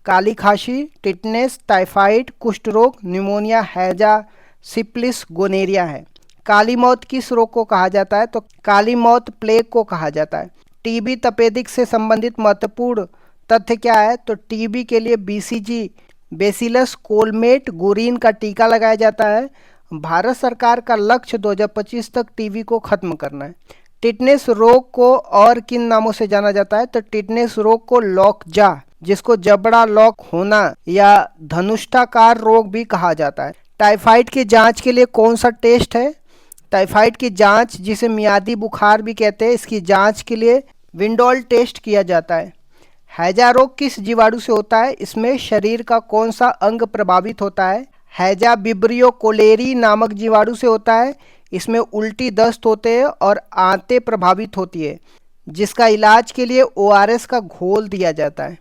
काली खांसी, टिटनेस, टाइफाइड, कुष्ठ रोग, न्यूमोनिया, हैजा, सिप्लिस, गोनेरिया है। काली मौत किस रोग को कहा जाता है? तो काली मौत प्लेग को कहा जाता है। टीबी तपेदिक से संबंधित महत्वपूर्ण तथ्य क्या है? तो टीबी के लिए बीसीजी बेसिलस कोलमेट गुरीन का टीका लगाया जाता है। भारत सरकार का लक्ष्य 2025 तक टीबी को खत्म करना है। टिटनेस रोग को और किन नामों से जाना जाता है? तो टिटनेस रोग को लॉकजा, जिसको जबड़ा लॉक होना या धनुष्टाकार रोग भी कहा जाता है। टाइफाइड की जांच के लिए कौन सा टेस्ट है? टाइफाइड की जांच, जिसे मियादी बुखार भी कहते हैं, इसकी जांच के लिए विंडोल टेस्ट किया जाता है। हैजा रोग किस जीवाणु से होता है? इसमें शरीर का कौन सा अंग प्रभावित होता है? हैजा विब्रियो कोलेरी नामक जीवाणु से होता है। इसमें उल्टी, दस्त होते हैं और आंतें प्रभावित होती है, जिसका इलाज के लिए ओआरएस का घोल दिया जाता है।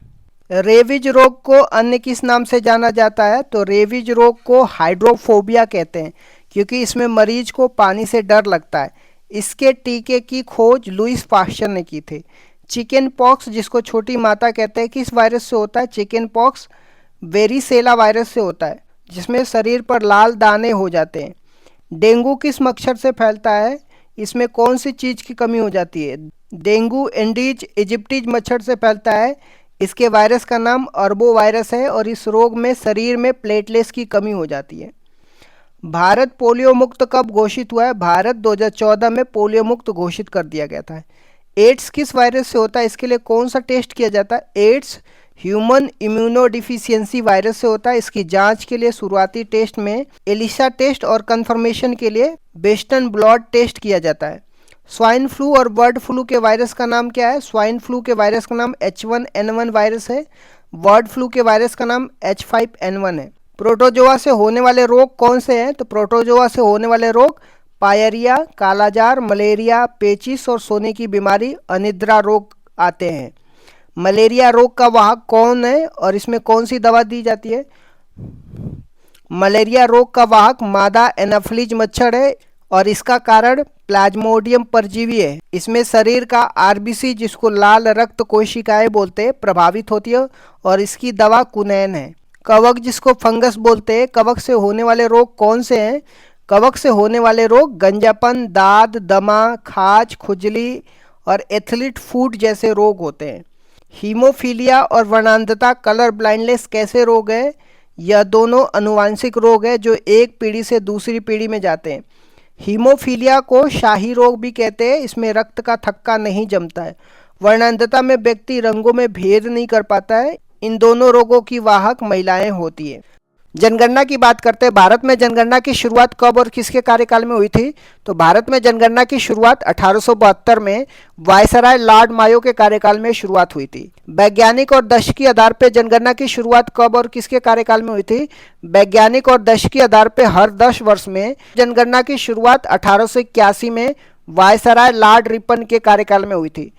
रेबीज रोग को अन्य किस नाम से जाना जाता है? तो रेबीज रोग को हाइड्रोफोबिया कहते हैं, क्योंकि इसमें मरीज को पानी से डर लगता है। इसके टीके की खोज लुईस पास्चर ने की थी। चिकन पॉक्स, जिसको छोटी माता कहते हैं, किस वायरस से होता है? चिकन पॉक्स वेरिसेला वायरस से होता है, जिसमें शरीर पर लाल दाने हो जाते हैं। डेंगू किस मच्छर से फैलता है? इसमें कौन सी चीज़ की कमी हो जाती है? डेंगू एंडीज इजिप्टीज मच्छर से फैलता है। इसके वायरस का नाम अर्बो वायरस है और इस रोग में शरीर में प्लेटलेट्स की कमी हो जाती है। भारत पोलियो मुक्त कब घोषित हुआ है? भारत 2014 में पोलियो मुक्त घोषित कर दिया गया था। एड्स किस वायरस से होता है? इसके लिए कौन सा टेस्ट किया जाता है? एड्स ह्यूमन इम्यूनोडिफिशियंसी वायरस से होता है। इसकी जांच के लिए शुरुआती टेस्ट में एलिसा टेस्ट और कंफर्मेशन के लिए वेस्टर्न ब्लॉट टेस्ट किया जाता है। स्वाइन फ्लू और बर्ड फ्लू के वायरस का नाम क्या है? स्वाइन फ्लू के वायरस का नाम H1N1 वायरस है। बर्ड फ्लू के वायरस का नाम H5N1 है। प्रोटोजोआ से होने वाले रोग कौन से हैं? तो प्रोटोजोआ से होने वाले रोग पायरिया, कालाजार, मलेरिया, पेचिस और सोने की बीमारी, अनिद्रा रोग आते हैं। मलेरिया रोग का वाहक कौन है और इसमें कौन सी दवा दी जाती है? मलेरिया रोग का वाहक मादा एनाफ्लीज मच्छर है और इसका कारण प्लाज्मोडियम परजीवी है। इसमें शरीर का आरबीसी, जिसको लाल रक्त कोशिकाएं बोलते हैं, प्रभावित होती है और इसकी दवा कुनैन है। कवक, जिसको फंगस बोलते हैं, कवक से होने वाले रोग कौन से हैं? कवक से होने वाले रोग गंजापन, दाद, दमा, खाज, खुजली और एथलीट फूट जैसे रोग होते हैं। हीमोफीलिया और वर्णांधता, कलर ब्लाइंडनेस कैसे रोग है? यह दोनों अनुवांशिक रोग है जो एक पीढ़ी से दूसरी पीढ़ी में जाते हैं। हीमोफीलिया को शाही रोग भी कहते हैं। इसमें रक्त का थक्का नहीं जमता है। वर्णांधता में व्यक्ति रंगों में भेद नहीं कर पाता है। इन दोनों रोगों की वाहक महिलाएं होती है। जनगणना की बात करते हैं। भारत में जनगणना की शुरुआत कब और किसके कार्यकाल में हुई थी? तो भारत में जनगणना की शुरुआत 1872 में वायसराय लॉर्ड मायो के कार्यकाल में शुरुआत हुई थी। वैज्ञानिक और दशकीय आधार पर जनगणना की शुरुआत कब और किसके कार्यकाल में हुई थी? वैज्ञानिक और दशकीय आधार पर हर 10 वर्ष में जनगणना की शुरुआत 1881 में वायसराय लॉर्ड रिपन के कार्यकाल में हुई थी।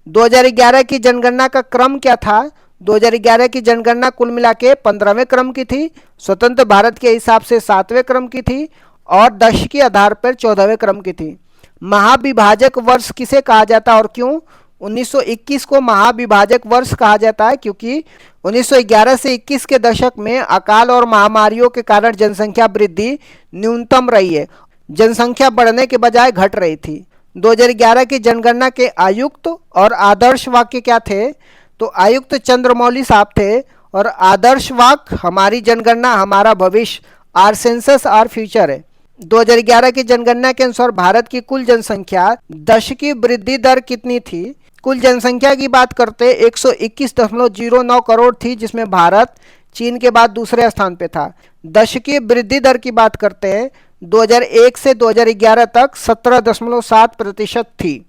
2011 की जनगणना का क्रम क्या था? 2011 की जनगणना कुल मिला के 15वें क्रम की थी, स्वतंत्र भारत के हिसाब से 7वें क्रम की थी और दशक के आधार पर 14वें क्रम की थी। महाविभाजक वर्ष किसे कहा जाता है और क्यों? 1921 को महाविभाजक वर्ष कहा जाता है क्योंकि 1911 से 21 के दशक में अकाल और महामारियों के कारण जनसंख्या वृद्धि न्यूनतम रही है। जनसंख्या बढ़ने के बजाय घट रही थी। 2011 की जनगणना के आयुक्त और आदर्श वाक्य क्या थे? तो आयुक्त चंद्रमौली साहब थे और आदर्श वाक्य हमारी जनगणना हमारा भविष्य, आर सेंसस आर फ्यूचर है। 2011 की जनगणना के अनुसार भारत की कुल जनसंख्या दशकीय वृद्धि दर कितनी थी? कुल जनसंख्या की बात करते 121.09 करोड़ थी, जिसमें भारत चीन के बाद दूसरे स्थान पे था। दशकीय वृद्धि दर की बात करते हैं 2001 से 2011 तक 17.7% थी।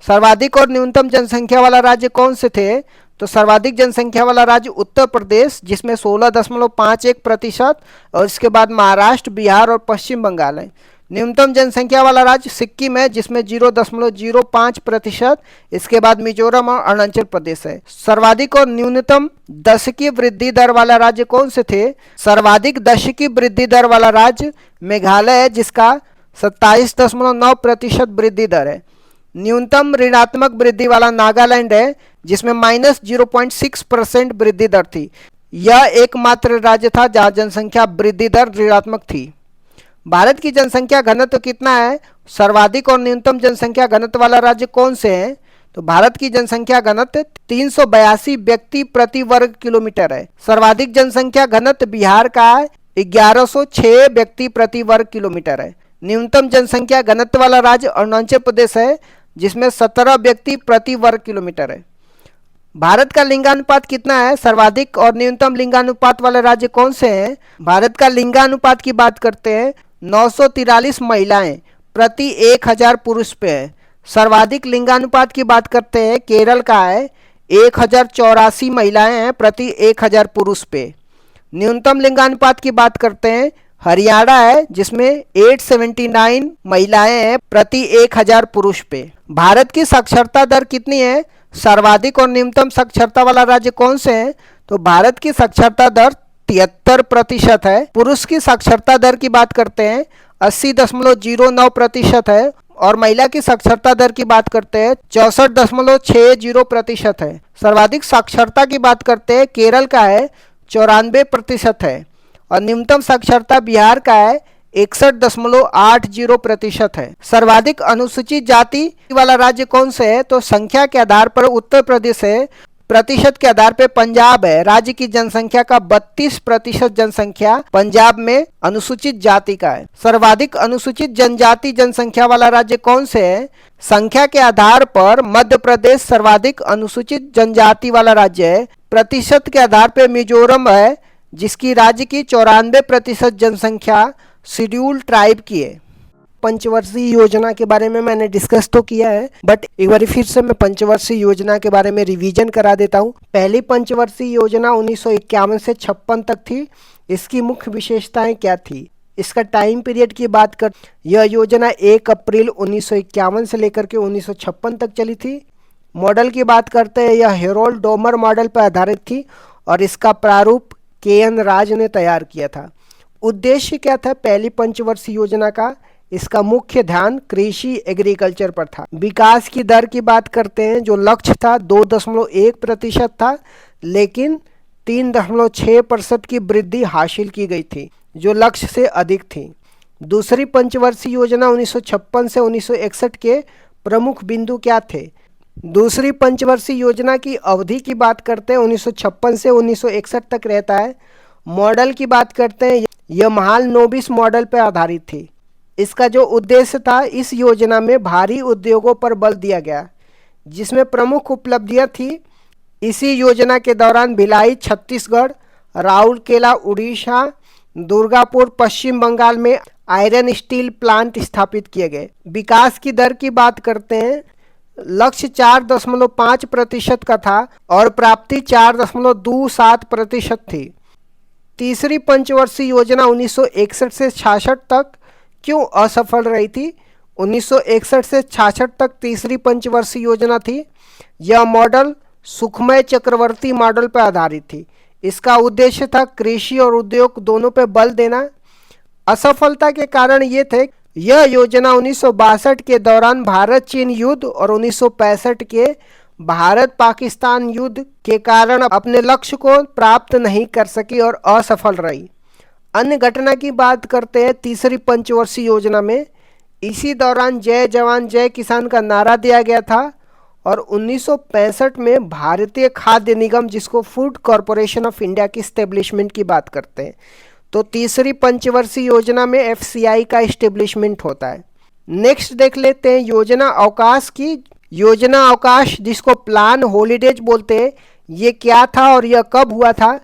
सर्वाधिक और न्यूनतम जनसंख्या वाला राज्य कौन से थे? तो सर्वाधिक जनसंख्या वाला राज्य उत्तर प्रदेश, जिसमें 16.51% और इसके बाद महाराष्ट्र, बिहार और पश्चिम बंगाल है। न्यूनतम जनसंख्या वाला राज्य सिक्किम है जिसमें 0.05%। इसके बाद मिजोरम और अरुणाचल प्रदेश है। सर्वाधिक और न्यूनतम दशकीय वृद्धि दर वाला राज्य कौन से थे? सर्वाधिक दशकीय वृद्धि दर वाला राज्य मेघालय है जिसका 27.9% वृद्धि दर है। न्यूनतम ऋणात्मक वृद्धि वाला नागालैंड है जिसमें -0.6% वृद्धि दर थी। यह एकमात्र राज्य था जहां जनसंख्या वृद्धि दर ऋणात्मक थी। भारत की जनसंख्या घनत्व कितना है? सर्वाधिक और न्यूनतम जनसंख्या घनत्व वाला राज्य कौन से हैं? तो भारत की जनसंख्या घनत्व 382 व्यक्ति प्रति वर्ग किलोमीटर है। सर्वाधिक जनसंख्या घनत्व बिहार का है, 1106 व्यक्ति प्रति वर्ग किलोमीटर है। न्यूनतम जनसंख्या घनत्व वाला राज्य अरुणाचल प्रदेश है जिसमें 17 व्यक्ति प्रति वर्ग किलोमीटर है। भारत का लिंगानुपात कितना है? सर्वाधिक और न्यूनतम लिंगानुपात वाले राज्य कौन से हैं? भारत का लिंगानुपात की बात करते हैं 943 महिलाएं प्रति 1000 पुरुष पे है। सर्वाधिक लिंगानुपात की बात करते हैं केरल का है, 1084 महिलाएं हैं प्रति 1000 पुरुष पे। न्यूनतम लिंगानुपात की बात करते हैं हरियाणा है जिसमें 879 महिलाएं हैं प्रति 1000 पुरुष पे। भारत की साक्षरता दर कितनी है? सर्वाधिक और न्यूनतम साक्षरता वाला राज्य कौन से हैं? तो भारत की साक्षरता दर 73% है। पुरुष की साक्षरता दर की बात करते हैं 80.09% है और महिला की साक्षरता दर की बात करते हैं 64.60% है। सर्वाधिक साक्षरता की बात करते हैं केरल का है 94% है और न्यूनतम साक्षरता बिहार का है 61.80% है। सर्वाधिक अनुसूचित जाति वाला राज्य कौन से है? तो संख्या के आधार पर उत्तर प्रदेश है, प्रतिशत के आधार पर पंजाब है। राज्य की जनसंख्या का 32% जनसंख्या पंजाब में अनुसूचित जाति का है। सर्वाधिक अनुसूचित जनजाति जनसंख्या वाला राज्य कौन से है? संख्या के आधार पर मध्य प्रदेश सर्वाधिक अनुसूचित जनजाति वाला राज्य है। प्रतिशत के आधार पर मिजोरम है जिसकी राज्य की 94% जनसंख्या शेड्यूल ट्राइब की है। पंचवर्षीय योजना के बारे में मैंने डिस्कस तो किया है बट एक बार फिर से मैं पंचवर्षीय योजना के बारे में रिवीजन करा देता हूँ। पहली पंचवर्षीय योजना 1951 से 56 तक थी। इसकी मुख्य विशेषताएं क्या थी? इसका टाइम पीरियड की बात कर, यह योजना 1 अप्रैल 1951 से लेकर के 1956 तक चली थी। मॉडल की बात करते हैं, यह हेरोल्ड डोमर मॉडल पर आधारित थी और इसका प्रारूप KN राज ने तैयार किया था। उद्देश्य क्या था पहली पंचवर्षीय योजना का? इसका मुख्य ध्यान कृषि एग्रीकल्चर पर था। विकास की दर की बात करते हैं, जो लक्ष्य था 2.1% था लेकिन 3.6% की वृद्धि हासिल की गई थी जो लक्ष्य से अधिक थी। दूसरी पंचवर्षीय योजना 1956 से 1961 के प्रमुख बिंदु क्या थे? दूसरी पंचवर्षीय योजना की अवधि की बात करते हैं 1956 से 1961 तक रहता है। मॉडल की बात करते हैं, यह महालनोबिस मॉडल पर आधारित थी। इसका जो उद्देश्य था, इस योजना में भारी उद्योगों पर बल दिया गया जिसमें प्रमुख उपलब्धियां थी। इसी योजना के दौरान भिलाई छत्तीसगढ़, राउरकेला उड़ीसा, दुर्गापुर पश्चिम बंगाल में आयरन स्टील प्लांट स्थापित किए गए। विकास की दर की बात करते हैं, लक्ष्य 4.5% का था और प्राप्ति 4.27% थी। तीसरी पंचवर्षीय योजना 1961 से 66 तक क्यों असफल रही थी? 1961 से 66 तक तीसरी पंचवर्षीय योजना थी। यह मॉडल सुखमय चक्रवर्ती मॉडल पर आधारित थी। इसका उद्देश्य था कृषि और उद्योग दोनों पर बल देना। असफलता के कारण ये थे, यह योजना 1962 के दौरान भारत चीन युद्ध और 1965 के भारत पाकिस्तान युद्ध के कारण अपने लक्ष्य को प्राप्त नहीं कर सकी और असफल रही। अन्य घटना की बात करते हैं तीसरी पंचवर्षीय योजना में, इसी दौरान जय जवान जय किसान का नारा दिया गया था और 1965 में भारतीय खाद्य निगम, जिसको फूड कॉरपोरेशन ऑफ इंडिया की स्टेब्लिशमेंट की बात करते हैं, तो तीसरी पंचवर्षीय योजना में FCI का इस्टेब्लिशमेंट होता है। नेक्स्ट देख लेते हैं योजना अवकाश की। योजना अवकाश जिसको प्लान हॉलीडेज बोलते हैं, ये क्या था और यह कब हुआ था?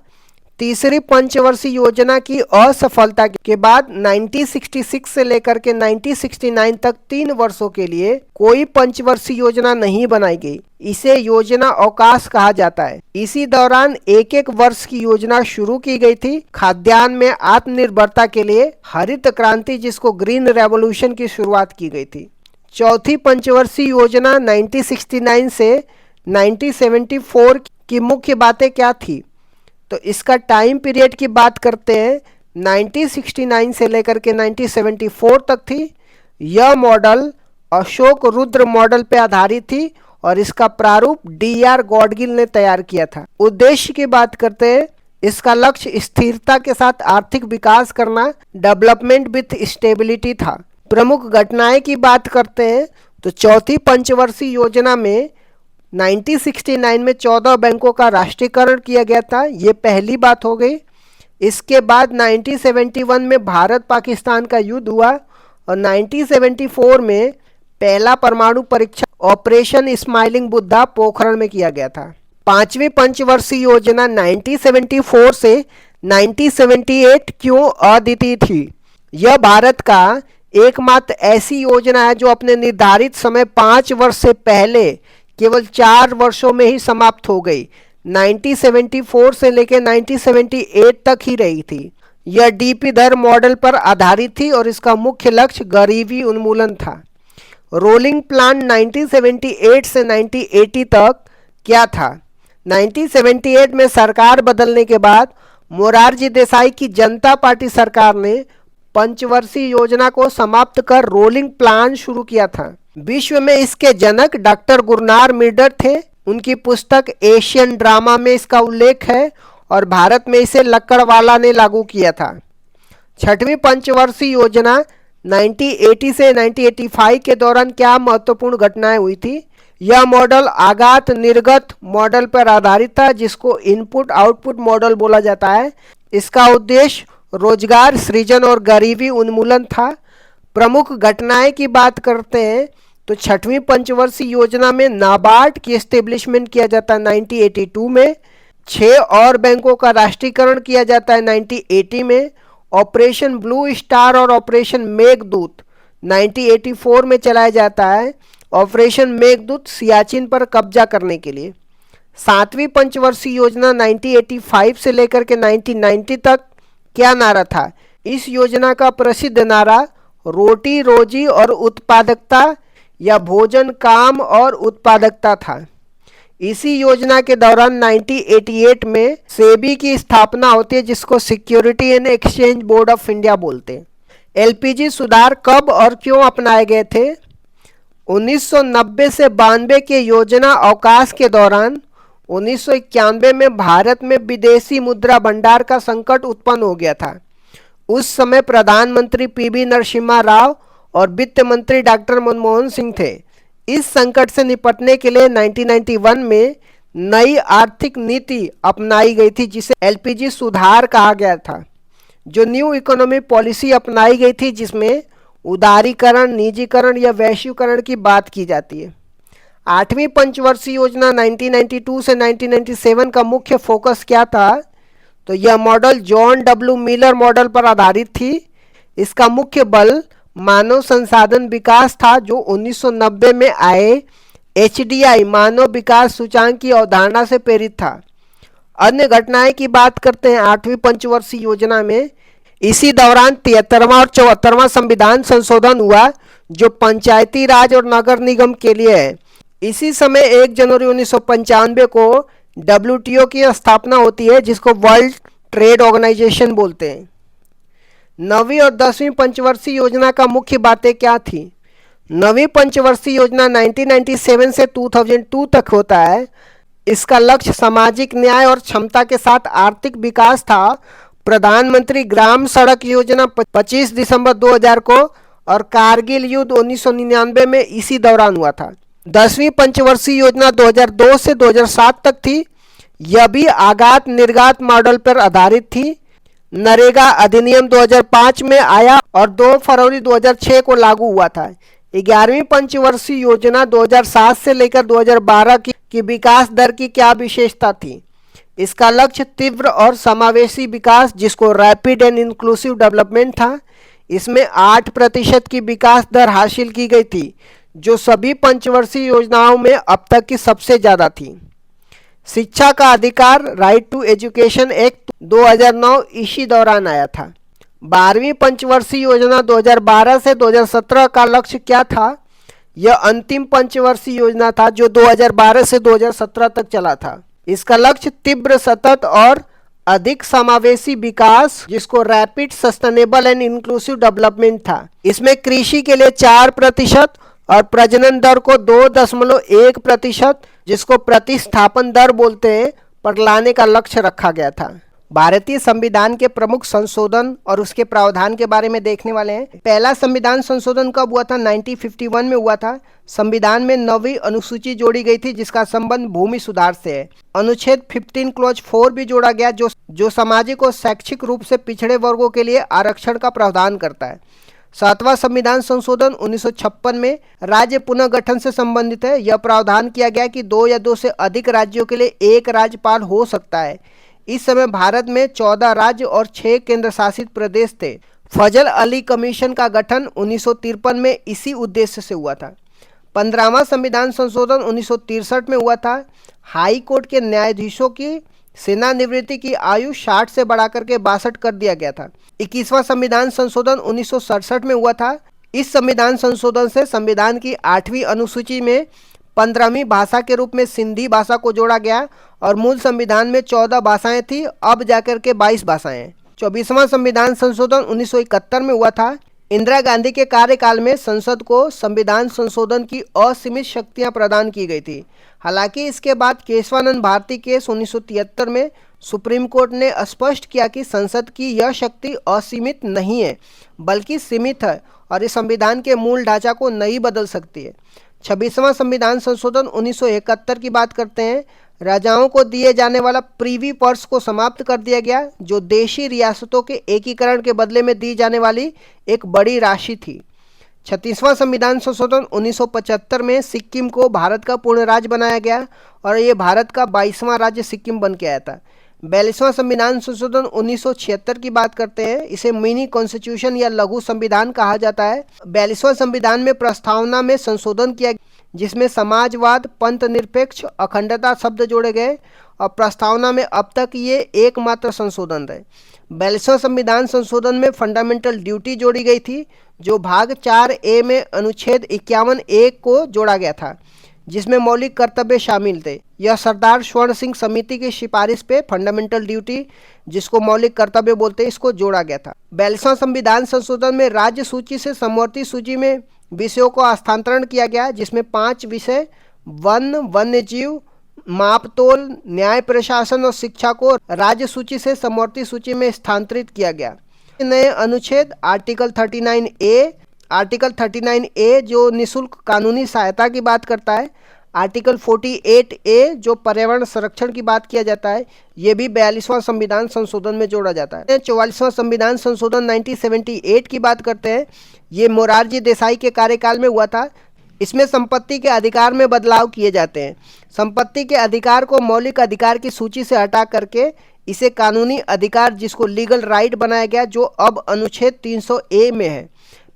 तीसरी पंचवर्षीय योजना की असफलता के बाद 1966 से लेकर के 1969 तक 3 वर्षों के लिए कोई पंचवर्षीय योजना नहीं बनाई गई। इसे योजना अवकाश कहा जाता है। इसी दौरान एक एक वर्ष की योजना शुरू की गई थी। खाद्यान्न में आत्मनिर्भरता के लिए हरित क्रांति, जिसको ग्रीन रेवोल्यूशन की शुरुआत की गई थी। चौथी पंचवर्षीय योजना 1969 से 1974 की मुख्य बातें क्या थी? तो इसका टाइम पीरियड की बात करते हैं, 1969 से लेकर के 1974 तक थी। यह मॉडल अशोक रुद्र मॉडल पे आधारित थी और इसका प्रारूप DR गॉडगिल ने तैयार किया था। उद्देश्य की बात करते हैं, इसका लक्ष्य स्थिरता के साथ आर्थिक विकास करना, डेवलपमेंट विथ स्टेबिलिटी था। प्रमुख घटनाएं की बात करते हैं तो चौथी पंचवर्षीय योजना में 1969 में 14 बैंकों का राष्ट्रीयकरण किया गया था। ये पहली बात हो गई। इसके बाद 1971 में भारत पाकिस्तान का युद्ध हुआ और 1974 में पहला परमाणु परीक्षण ऑपरेशन स्माइलिंग बुद्धा पोखरण में किया गया था। पांचवी पंचवर्षीय योजना 1974 से 1978 क्यों अद्वितीय थी? यह भारत का एकमात्र ऐसी योजना है जो अपने निर्धारित समय 5 वर्ष से पहले केवल 4 वर्षों में ही समाप्त हो गई। 1974 से लेकर 1978 तक ही रही थी। यह DP दर मॉडल पर आधारित थी और इसका मुख्य लक्ष्य गरीबी उन्मूलन था। रोलिंग प्लान 1978 से 1980 तक क्या था? 1978 में सरकार बदलने के बाद मोरारजी देसाई की जनता पार्टी सरकार ने पंचवर्षीय योजना को समाप्त कर रोलिंग प्लान शुरू किया था। विश्व में इसके जनक डॉक्टर गुरनार मिर्डर थे। उनकी पुस्तक एशियन ड्रामा में इसका उल्लेख है और भारत में इसे लक्कड़वाला ने लागू किया था। छठवीं पंचवर्षीय योजना 1980 से 1985 के दौरान क्या महत्वपूर्ण घटनाएं हुई थी? यह मॉडल आगात निर्गत मॉडल पर आधारित था, जिसको इनपुट आउटपुट मॉडल बोला जाता है। इसका उद्देश्य रोजगार सृजन और गरीबी उन्मूलन था। प्रमुख घटनाएं की बात करते हैं तो छठवीं पंचवर्षीय योजना में नाबार्ड की एस्टेब्लिशमेंट किया जाता है 1982 में। 6 और बैंकों का राष्ट्रीयकरण किया जाता है 1980 में। ऑपरेशन ब्लू स्टार और ऑपरेशन मेघदूत 1984 में चलाया जाता है। ऑपरेशन मेघदूत सियाचिन पर कब्जा करने के लिए। सातवीं पंचवर्षीय योजना 1985 से लेकर के 1990 तक क्या नारा था? इस योजना का प्रसिद्ध नारा रोटी रोजी और उत्पादकता या भोजन काम और उत्पादकता था। इसी योजना के दौरान 1988 में सेबी की स्थापना होती है, जिसको security and exchange board of India बोलते हैं। LPG सुधार कब और क्यों अपनाए गए थे? 1990 से 92 के योजना अवकाश के दौरान 1991 में भारत में विदेशी मुद्रा भंडार का संकट उत्पन्न हो गया था। उस समय प्रधानमंत्री PV नरसिम्हा राव और वित्त मंत्री डॉक्टर मनमोहन सिंह थे। इस संकट से निपटने के लिए 1991 में नई आर्थिक नीति अपनाई गई थी, जिसे LPG सुधार कहा गया था। जो न्यू इकोनॉमी पॉलिसी अपनाई गई थी, जिसमें उदारीकरण, निजीकरण या वैश्वीकरण की बात की जाती है। आठवीं पंचवर्षीय योजना 1992 से 1997 का मुख्य फोकस क्या था? तो यह model John W Miller model पर आधारित थी। इसका मुख्य बल मानव संसाधन विकास था, जो 1990 में आए HDI मानव विकास सूचांक की अवधारणा से प्रेरित था। अन्य घटनाएं की बात करते हैं आठवीं पंचवर्षीय योजना में। इसी दौरान 73वां और 74वां संविधान संशोधन हुआ, जो पंचायती राज और नगर निगम के लिए है। इसी समय 1 जनवरी 1995 को WTO की स्थापना होती है, जिसको वर्ल्ड ट्रेड ऑर्गेनाइजेशन बोलते हैं। 9वीं और 10वीं पंचवर्षीय योजना का मुख्य बातें क्या थी? 9वीं पंचवर्षीय योजना 1997 से 2002 तक होता है। इसका लक्ष्य सामाजिक न्याय और क्षमता के साथ आर्थिक विकास था। प्रधानमंत्री ग्राम सड़क योजना 25 दिसंबर 2000 को और कारगिल युद्ध 1999 में इसी दौरान हुआ था। 10वीं पंचवर्षीय योजना 2002 से 2007 तक थी। यह भी आगात निर्गात मॉडल पर आधारित थी। नरेगा अधिनियम 2005 में आया और 2 फरवरी 2006 को लागू हुआ था। 11वीं पंचवर्षीय योजना 2007 से लेकर 2012 की विकास दर की क्या विशेषता थी? इसका लक्ष्य तीव्र और समावेशी विकास, जिसको रैपिड एंड इंक्लूसिव डेवलपमेंट था। इसमें 8% की विकास दर हासिल की गई थी, जो सभी पंचवर्षीय योजनाओं में अब तक की सबसे ज़्यादा थी। शिक्षा का अधिकार, राइट टू एजुकेशन एक्ट 2009 इसी दौरान आया था। 12वीं पंचवर्षीय योजना 2012 से 2017 का लक्ष्य क्या था? यह अंतिम पंचवर्षीय योजना था जो 2012 से 2017 तक चला था। इसका लक्ष्य तीव्र, सतत और अधिक समावेशी विकास, जिसको rapid sustainable and inclusive development था। इसमें कृषि के लिए 4% और प्रजनन दर को 2.1%, जिसको प्रतिस्थापन दर बोलते हैं, पर लाने का लक्ष्य रखा गया था। भारतीय संविधान के प्रमुख संशोधन और उसके प्रावधान के बारे में देखने वाले हैं। पहला संविधान संशोधन कब हुआ था? 1951 में हुआ था। संविधान में 9वीं अनुसूची जोड़ी गई थी, जिसका संबंध भूमि सुधार से है। अनुच्छेद 15 क्लॉज 4 भी जोड़ा गया, जो सामाजिक और शैक्षिक रूप से पिछड़े वर्गों के लिए आरक्षण का प्रावधान करता है। 7वां संविधान संशोधन 1956 में राज्य पुनर्गठन से संबंधित है। यह प्रावधान किया गया कि 2 या 2 से अधिक राज्यों के लिए एक राज्यपाल हो सकता है। इस समय भारत में 14 राज्य और 6 केंद्र शासित प्रदेश थे। फजल अली कमीशन का गठन 1953 में इसी उद्देश्य से हुआ था। 15वां संविधान संशोधन 1963 में हुआ था। हाई कोर्ट के न्यायाधीशों की सेवानिवृत्ति की आयु 60 से बढ़ाकर के 62 कर दिया गया था। 21वां संविधान संशोधन 1967 में हुआ था। इस संविधान संशोधन से संविधान की 8वीं अनुसूची में 15वीं भाषा के रूप में सिंधी भाषा को जोड़ा गया और मूल संविधान में 14 भाषाएं थी, अब जाकर के 22 भाषाएं हैं। 24वां संविधान संशोधन 1971 में हुआ था। इंदिरा गांधी के कार्यकाल में संसद को संविधान संशोधन की असीमित शक्तियां प्रदान की गई थी। हालांकि इसके बाद केशवानंद भारती केस 1973 में सुप्रीम कोर्ट ने स्पष्ट किया कि संसद की यह शक्ति असीमित नहीं है, बल्कि सीमित है और इस संविधान के मूल ढांचा को नहीं बदल सकती है। 26वां संविधान संशोधन 1971 की बात करते हैं। राजाओं को दिए जाने वाला प्रीवी पर्स को समाप्त कर दिया गया, जो देशी रियासतों के एकीकरण के बदले में दी जाने वाली एक बड़ी राशि थी। 36वां संविधान संशोधन 1975 में सिक्किम को भारत का पूर्ण राज्य बनाया गया और ये भारत का 22वां राज्य सिक्किम बन के आया था। 42वां संविधान संशोधन 1976 की बात करते हैं। इसे मिनी कॉन्स्टिट्यूशन या लघु संविधान कहा जाता है। 42वां संविधान में प्रस्तावना में संशोधन किया, जिसमें समाजवाद, पंथ निरपेक्ष, अखंडता शब्द जोड़े गए और प्रस्तावना में अब तक ये एकमात्र संशोधन है। 42वां संविधान संशोधन में फंडामेंटल ड्यूटी जोड़ी गई थी, जो भाग 4A में अनुच्छेद 51A को जोड़ा गया था, जिसमें मौलिक कर्तव्य शामिल थे। यह सरदार स्वर्ण सिंह समिति की सिफारिश पे फंडामेंटल ड्यूटी, जिसको मौलिक कर्तव्य बोलते हैं, इसको जोड़ा गया था। 42वां संविधान संशोधन में राज्य सूची से समवर्ती सूची में विषयों को हस्तांतरण किया गया, जिसमें 5 विषय वन, वन्य जीव, मापतोल, न्याय प्रशासन और शिक्षा को राज्य सूची से समवर्ती सूची में स्थानांतरित किया गया। नए अनुच्छेद आर्टिकल 39A जो निःशुल्क कानूनी सहायता की बात करता है। आर्टिकल 48A जो पर्यावरण संरक्षण की बात किया जाता है, ये भी 42वां संविधान संशोधन में जोड़ा जाता है। 44वां संविधान संशोधन 1978 की बात करते हैं। ये मोरारजी देसाई के कार्यकाल में हुआ था। इसमें संपत्ति के अधिकार में बदलाव किए जाते हैं। संपत्ति के अधिकार को मौलिक अधिकार की सूची से हटा करके इसे कानूनी अधिकार, जिसको लीगल राइट बनाया गया, जो अब अनुच्छेद 300A में है।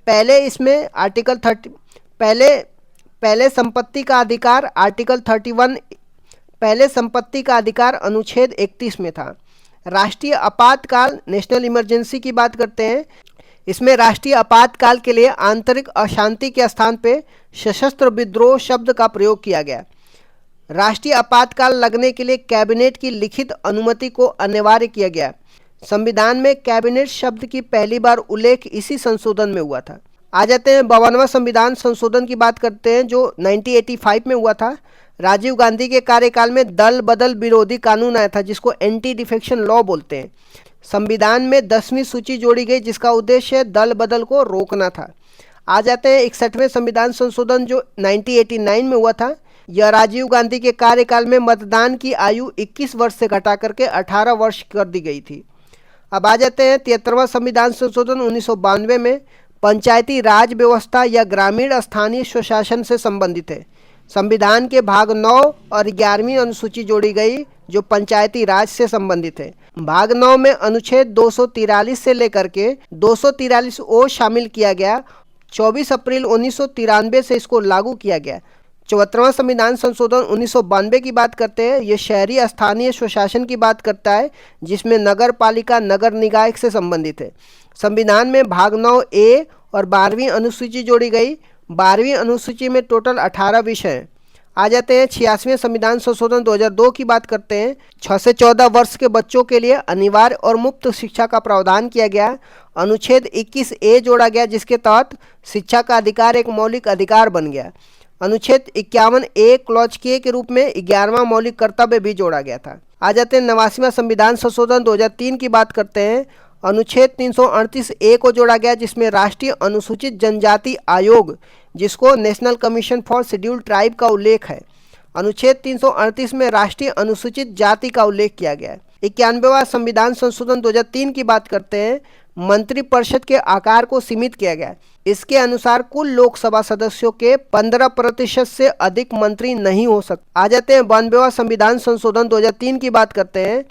पहले इसमें आर्टिकल 30 पहले संपत्ति का अधिकार आर्टिकल 31, पहले संपत्ति का अधिकार अनुच्छेद 31 में था। राष्ट्रीय आपातकाल, नेशनल इमरजेंसी की बात करते हैं। इसमें राष्ट्रीय आपातकाल के लिए आंतरिक अशांति के स्थान पे सशस्त्र विद्रोह शब्द का प्रयोग किया गया। राष्ट्रीय आपातकाल लगने के लिए कैबिनेट की लिखित अनुमति को अनिवार्य किया गया। संविधान में कैबिनेट शब्द की पहली बार उल्लेख इसी संशोधन में हुआ था। आ जाते हैं 52वां संविधान संशोधन की बात करते हैं, जो 1985 में हुआ था। राजीव गांधी के कार्यकाल में दल बदल विरोधी कानून आया था, जिसको एंटी डिफेक्शन लॉ बोलते हैं। संविधान में 10वीं सूची जोड़ी गई, जिसका उद्देश्य दल बदल को रोकना था। आ जाते हैं 61वें संविधान संशोधन, जो 1989 में हुआ था। यह राजीव गांधी के कार्यकाल में मतदान की आयु 21 वर्ष से घटा करके 18 वर्ष कर दी गई थी। अब आ जाते हैं 73वां संविधान संशोधन 1992 में। पंचायती राज व्यवस्था या ग्रामीण स्थानीय स्वशासन से संबंधित है। संविधान के भाग 9 और 11वीं अनुसूची जोड़ी गई, जो पंचायती राज से संबंधित है। भाग 9 में अनुच्छेद 243 से लेकर के 243 ओ शामिल किया गया। 24 अप्रैल 1993 से इसको लागू किया गया। 74वां संविधान संशोधन 1992 की बात करते हैं। ये शहरी स्थानीय स्वशासन की बात करता है, जिसमें नगर पालिका नगर निकाय से संबंधित है। संविधान में भाग 9 ए और 12वीं अनुसूची जोड़ी गई। 12वीं अनुसूची में टोटल 18 विषय हैं। आ जाते हैं 86वें संविधान संशोधन 2002 की बात करते हैं। 6 से 14 वर्ष के बच्चों के लिए अनिवार्य और मुफ्त शिक्षा का प्रावधान किया गया। अनुच्छेद 21 ए जोड़ा गया, जिसके तहत शिक्षा का अधिकार एक मौलिक अधिकार बन गया। अनुच्छेद 51 ए क्लॉज के रूप में 11वां मौलिक कर्तव्य भी जोड़ा गया था। आ जाते हैं 89वां संविधान संशोधन 2003 की बात करते हैं। अनुच्छेद 338 ए को जोड़ा गया, जिसमें राष्ट्रीय अनुसूचित जनजाति आयोग, जिसको national commission for scheduled tribe का उल्लेख है। अनुच्छेद 338 में राष्ट्रीय अनुसूचित जाति का उल्लेख किया गया है। 91वां संविधान संशोधन 2003 की बात करते हैं। मंत्रिपरिषद के आकार को सीमित किया गया। इसके अनुसार कुल लोकसभा सदस्यों के 15% से अधिक मंत्री नहीं हो सकते। आ जाते हैं 92वां संविधान संशोधन 2003 की बात करते हैं।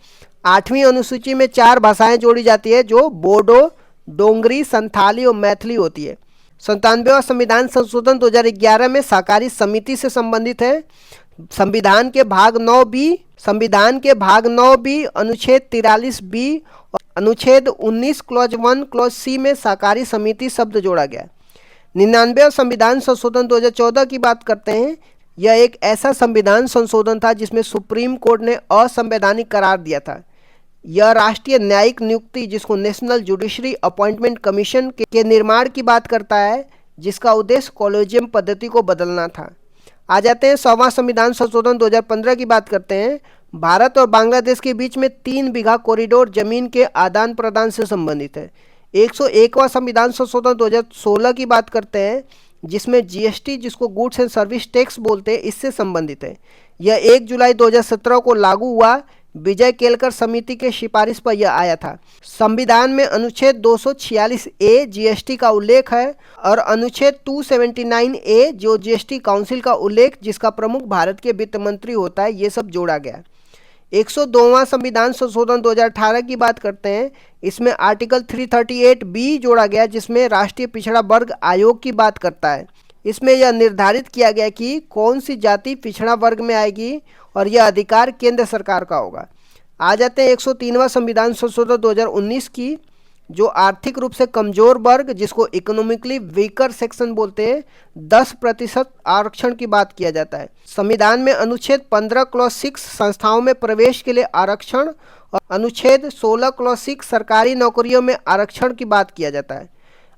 8वीं अनुसूची में 4 भाषाएं जोड़ी जाती है, जो बोडो, डोंगरी, संथाली और मैथिली होती है। 97वां संविधान संशोधन 2011 में सहकारी समिति से संबंधित है। संविधान के भाग 9 बी अनुच्छेद 43 बी और अनुच्छेद 19 क्लॉज 1 क्लॉज सी में सहकारी समिति शब्द जोड़ा गया। 99वां संविधान संशोधन 2014 की बात करते हैं। यह एक ऐसा संविधान संशोधन था जिसमें सुप्रीम कोर्ट ने असंवैधानिक करार दिया था। यह राष्ट्रीय न्यायिक नियुक्ति, जिसको नेशनल जुडिशरी अपॉइंटमेंट कमीशन के निर्माण की बात करता है, जिसका उद्देश्य कॉलेजियम पद्धति को बदलना था। आ जाते हैं 100वां संविधान संशोधन 2015 की बात करते हैं। भारत और बांग्लादेश के बीच में 3 बीघा कॉरिडोर जमीन के आदान प्रदान से संबंधित है। 101वां संविधान संशोधन 2016 की बात करते हैं, जिसमें जीएसटी, जिसको गुड्स एंड सर्विस टैक्स बोलते हैं, इससे संबंधित है। यह 1 जुलाई 2017 को लागू हुआ। विजय केलकर समिति के सिफारिश पर यह आया था। संविधान में अनुच्छेद 246 ए जीएसटी का उल्लेख है और अनुच्छेद 279 ए जो जीएसटी काउंसिल का उल्लेख, जिसका प्रमुख भारत के वित्त मंत्री होता है, ये सब जोड़ा गया। 102वां संविधान संशोधन 2018 की बात करते हैं। इसमें आर्टिकल 338 बी जोड़ा गया, जिसमें राष्ट्रीय पिछड़ा वर्ग आयोग की बात करता है। इसमें यह निर्धारित किया गया कि कौन सी जाति पिछड़ा वर्ग में आएगी और यह अधिकार केंद्र सरकार का होगा। आ जाते हैं 103वां संविधान संशोधन 2019 की, जो आर्थिक रूप से कमजोर वर्ग, जिसको इकोनॉमिकली वीकर सेक्शन बोलते हैं, 10% आरक्षण की बात किया जाता है। संविधान में अनुच्छेद 15 क्लॉज 6 संस्थाओं में प्रवेश के लिए आरक्षण और अनुच्छेद 16 क्लॉज 6 सरकारी नौकरियों में आरक्षण की बात किया जाता है।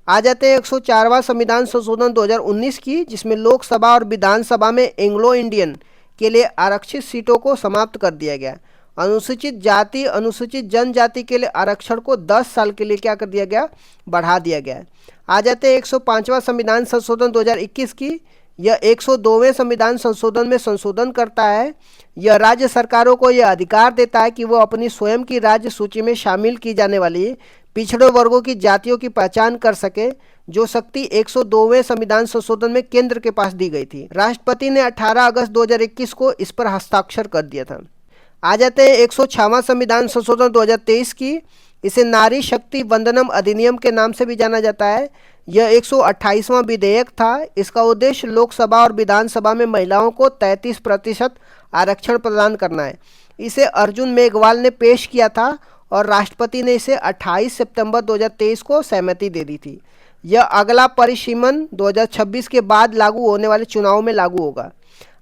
आ जाते हैं 104वां संविधान संशोधन 2019 की, जिसमें लोकसभा और विधानसभा में एंग्लो इंडियन के लिए आरक्षित सीटों को समाप्त कर दिया गया। अनुसूचित जाति, अनुसूचित जनजाति के लिए आरक्षण को 10 साल के लिए क्या कर दिया गया, बढ़ा दिया गया। आ जाते हैं 105वां संविधान संशोधन 2021 की। यह 102वें संविधान संशोधन में संशोधन करता है। यह राज्य सरकारों को यह अधिकार देता है कि वो अपनी स्वयं की राज्य सूची में शामिल की जाने वाली पिछड़े वर्गों की जातियों की पहचान कर सके, जो शक्ति 102वें संविधान संशोधन में केंद्र के पास दी गई थी। राष्ट्रपति ने 18 अगस्त 2021 को इस पर हस्ताक्षर कर दिया था। आ जाते हैं 106वां संविधान संशोधन 2023 की। इसे नारी शक्ति वंदनम अधिनियम के नाम से भी जाना जाता है। यह 128वां विधेयक था। इसका उद्देश्य लोकसभा और विधानसभा में महिलाओं को 33% आरक्षण प्रदान करना है। इसे अर्जुन मेघवाल ने पेश किया था और राष्ट्रपति ने इसे 28 सितंबर 2023 को सहमति दे दी थी। यह अगला परिसीमन 2026 के बाद लागू होने वाले चुनाव में लागू होगा।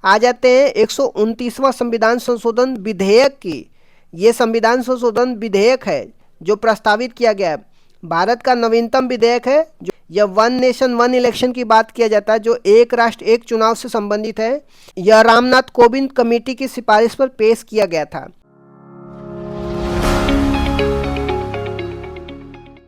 आ जाते हैं 129वां संविधान संशोधन विधेयक की। ये संविधान संशोधन विधेयक है जो प्रस्तावित किया गया है। भारत का नवीनतम विधेयक है। जो यह 1 नेशन 1 इलेक्शन की बात किया जाता है, जो एक राष्ट्र एक चुनाव से संबंधित है। यह रामनाथ कोविंद कमेटी की सिफारिश पर पेश किया गया था।